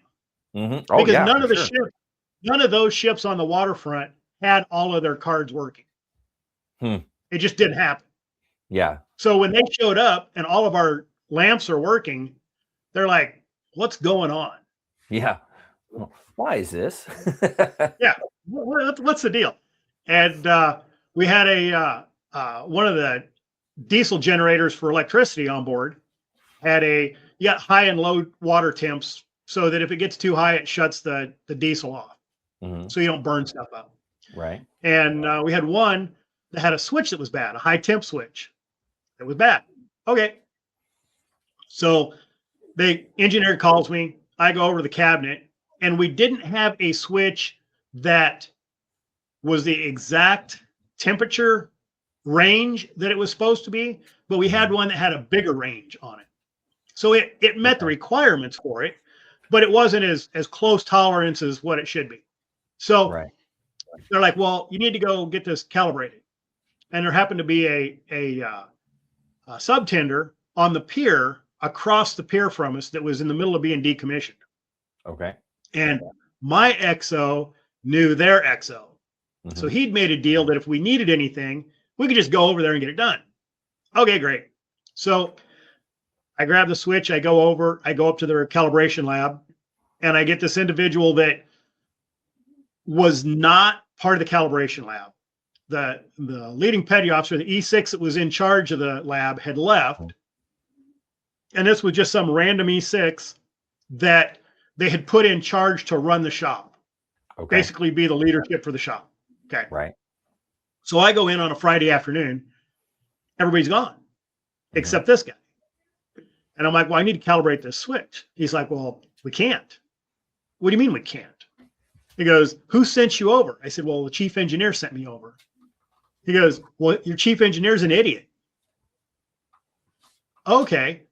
Oh, because yeah, none of those ships on the waterfront had all of their cards working. It just didn't happen. Yeah. So when they showed up and all of our lamps are working, they're like, what's going on? Yeah. Why is this? Yeah. What's the deal? And we had one of the diesel generators for electricity on board you got high and low water temps, so that if it gets too high, it shuts the diesel off. So you don't burn stuff up. Right. And we had one that had a switch that was bad, a high temp switch that was bad. Okay. So the engineer calls me. I go over to the cabinet, and we didn't have a switch that was the exact temperature range that it was supposed to be, but we had one that had a bigger range on it. So it met the requirements for it, but it wasn't as close tolerance as what it should be. So they're like, well, you need to go get this calibrated. And there happened to be a subtender on the pier across the pier from us that was in the middle of being decommissioned. Okay. And my XO knew their XO. So he'd made a deal that if we needed anything, we could just go over there and get it done. Okay, great. So I grab the switch, I go up to their calibration lab, and I get this individual that was not part of the calibration lab. The leading petty officer, the E6 that was in charge of the lab, had left. And this was just some random E6 that they had put in charge to run the shop. Okay. Basically be the leadership for the shop. Okay. Right. So I go in on a Friday afternoon. Everybody's gone except this guy. And I'm like, well, I need to calibrate this switch. He's like, well, we can't. What do you mean we can't? He goes, who sent you over? I said, well, the chief engineer sent me over. He goes, well, your chief engineer's an idiot. Okay.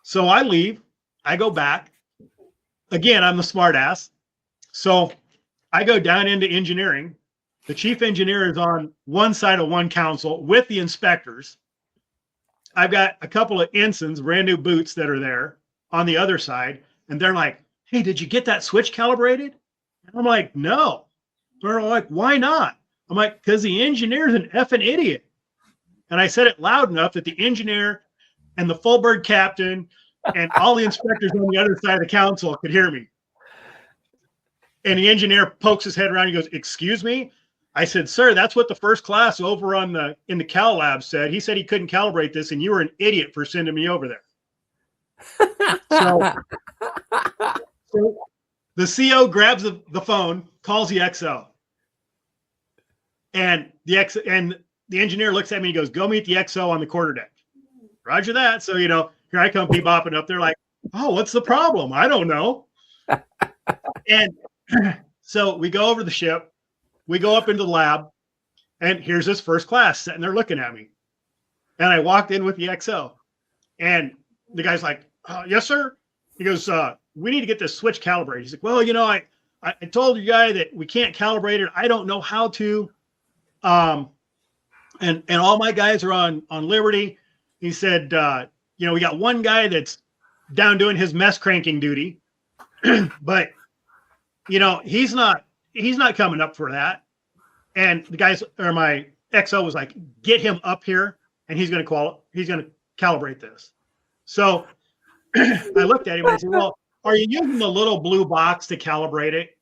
So I leave. I go back. Again, I'm the smart ass. So I go down into engineering. The chief engineer is on one side of one console with the inspectors. I've got a couple of ensigns, brand new boots that are there on the other side. And they're like, hey, did you get that switch calibrated? And I'm like, no. They're like, why not? I'm like, because the engineer's an effing idiot. And I said it loud enough that the engineer and the full bird captain and all the inspectors on the other side of the council could hear me. And the engineer pokes his head around. He goes, excuse me? I said, sir, that's what the first class over in the Cal lab said. He said he couldn't calibrate this, and you were an idiot for sending me over there. So the CO grabs the phone, calls the XO. And the engineer looks at me and he goes, go meet the XO on the quarterdeck. Roger that. So, here I come bebopping up. They're like, oh, what's the problem? I don't know. And so we go over the ship. We go up into the lab. And here's this first class sitting there looking at me. And I walked in with the XO. And the guy's like, yes, sir. He goes, we need to get this switch calibrated. He's like, well, I told you guy that we can't calibrate it. I don't know how to. And all my guys are on Liberty. He said, we got one guy that's down doing his mess cranking duty, but he's not coming up for that. And the guys, or my XO was like, get him up here and he's going to calibrate this. So I looked at him and I said, well, are you using the little blue box to calibrate it?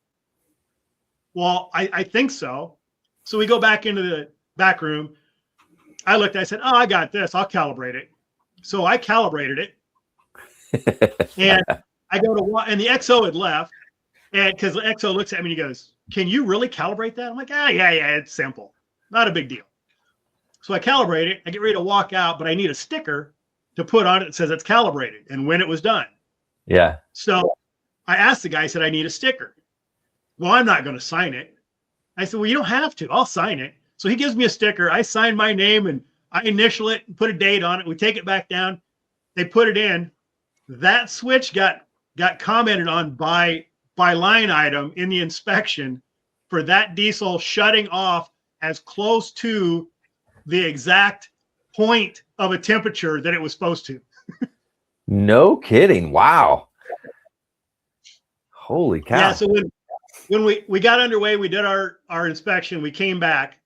Well, I think so. So we go back into the back room. I looked, I said, oh, I got this. I'll calibrate it. So I calibrated it. And I go to one, and the XO had left. And because the XO looks at me and he goes, can you really calibrate that? I'm like, yeah, it's simple. Not a big deal. So I calibrate it. I get ready to walk out, but I need a sticker to put on it that says it's calibrated and when it was done. Yeah. So I asked the guy, I said, I need a sticker. Well, I'm not going to sign it. I said, well, you don't have to. I'll sign it. So he gives me a sticker. I sign my name and I initial it and put a date on it. We take it back down. They put it in. That switch got commented on by line item in the inspection for that diesel shutting off as close to the exact point of a temperature that it was supposed to. No kidding. Wow. Holy cow. Yeah. So when we got underway, we did our inspection, we came back,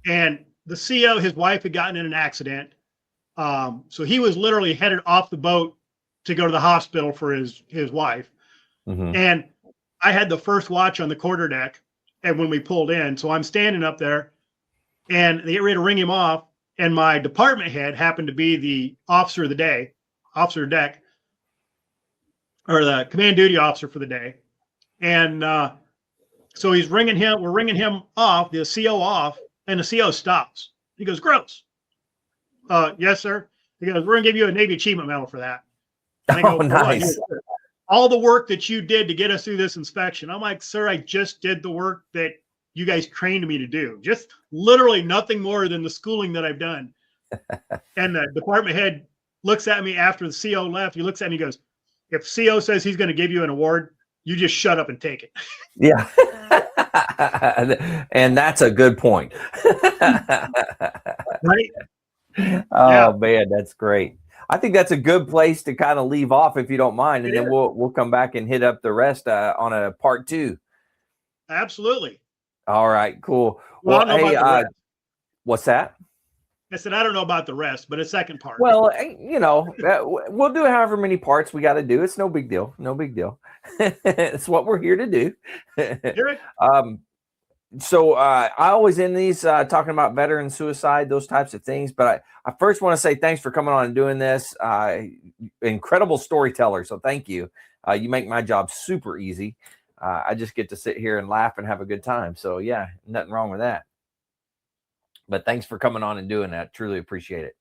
and the CO, his wife had gotten in an accident. So he was literally headed off the boat to go to the hospital for his wife. Mm-hmm. And I had the first watch on the quarterdeck, and when we pulled in, so I'm standing up there and they get ready to ring him off. And my department head happened to be the officer of the day, officer of deck, or the command duty officer for the day. And so we're ringing him off, the CO off, and the CO stops. He goes, Gross. Yes, sir. He goes, we're gonna give you a Navy Achievement Medal for that. And I go, nice. All the work that you did to get us through this inspection. I'm like, sir, I just did the work that you guys trained me to do. Just literally nothing more than the schooling that I've done. And the department head looks at me after the CO left. He looks at me and he goes, if CO says he's going to give you an award, you just shut up and take it. Yeah. And that's a good point. Right? Oh, Yeah. man, that's great. I think that's a good place to kind of leave off, if you don't mind, and then we'll come back and hit up the rest on a part 2. Absolutely. All right, cool. Well, Well, hey, what's that? I said, I don't know about the rest, but a second part. Well, you know, we'll do however many parts we got to do. It's no big deal. No big deal. It's what we're here to do. So I always end these talking about veteran suicide, those types of things. But I first want to say thanks for coming on and doing this. Incredible storyteller. So thank you. You make my job super easy. I just get to sit here and laugh and have a good time. So yeah, nothing wrong with that. But thanks for coming on and doing that. Truly appreciate it.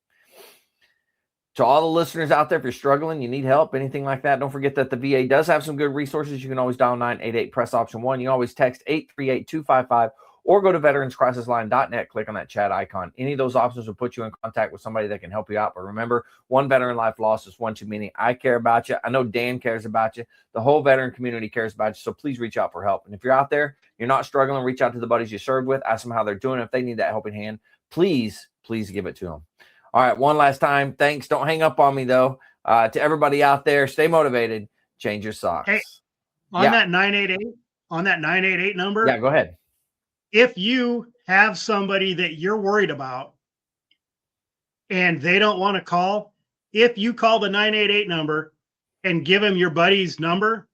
To all the listeners out there, if you're struggling, you need help, anything like that, don't forget that the VA does have some good resources. You can always dial 988, press option 1. You can always text 838-255 or go to veteranscrisisline.net, click on that chat icon. Any of those options will put you in contact with somebody that can help you out. But remember, one veteran life lost is one too many. I care about you. I know Dan cares about you. The whole veteran community cares about you. So please reach out for help. And if you're out there, you're not struggling, reach out to the buddies you served with. Ask them how they're doing. If they need that helping hand, please give it to them. All right, one last time. Thanks. Don't hang up on me, though. To everybody out there, stay motivated. Change your socks. Hey, on that 988 number. Yeah, go ahead. If you have somebody that you're worried about and they don't want to call, if you call the 988 number and give them your buddy's number,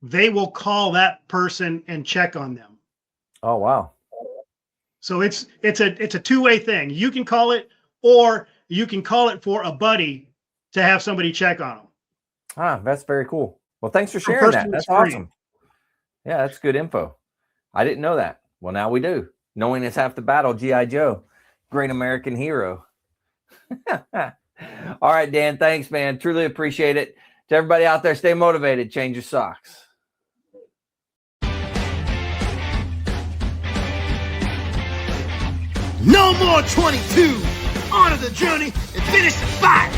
they will call that person and check on them. Oh, wow. So it's a two-way thing. You can call it, or you can call it for a buddy to have somebody check on them. Ah, that's very cool. Well, thanks for sharing that. That's awesome. Yeah, that's good info. I didn't know that. Well, now we do. Knowing is half the battle. G.I. Joe, great American hero. All right, Dan, thanks, man. Truly appreciate it. To everybody out there, stay motivated. Change your socks. No more 22. On to the journey and finish the fight.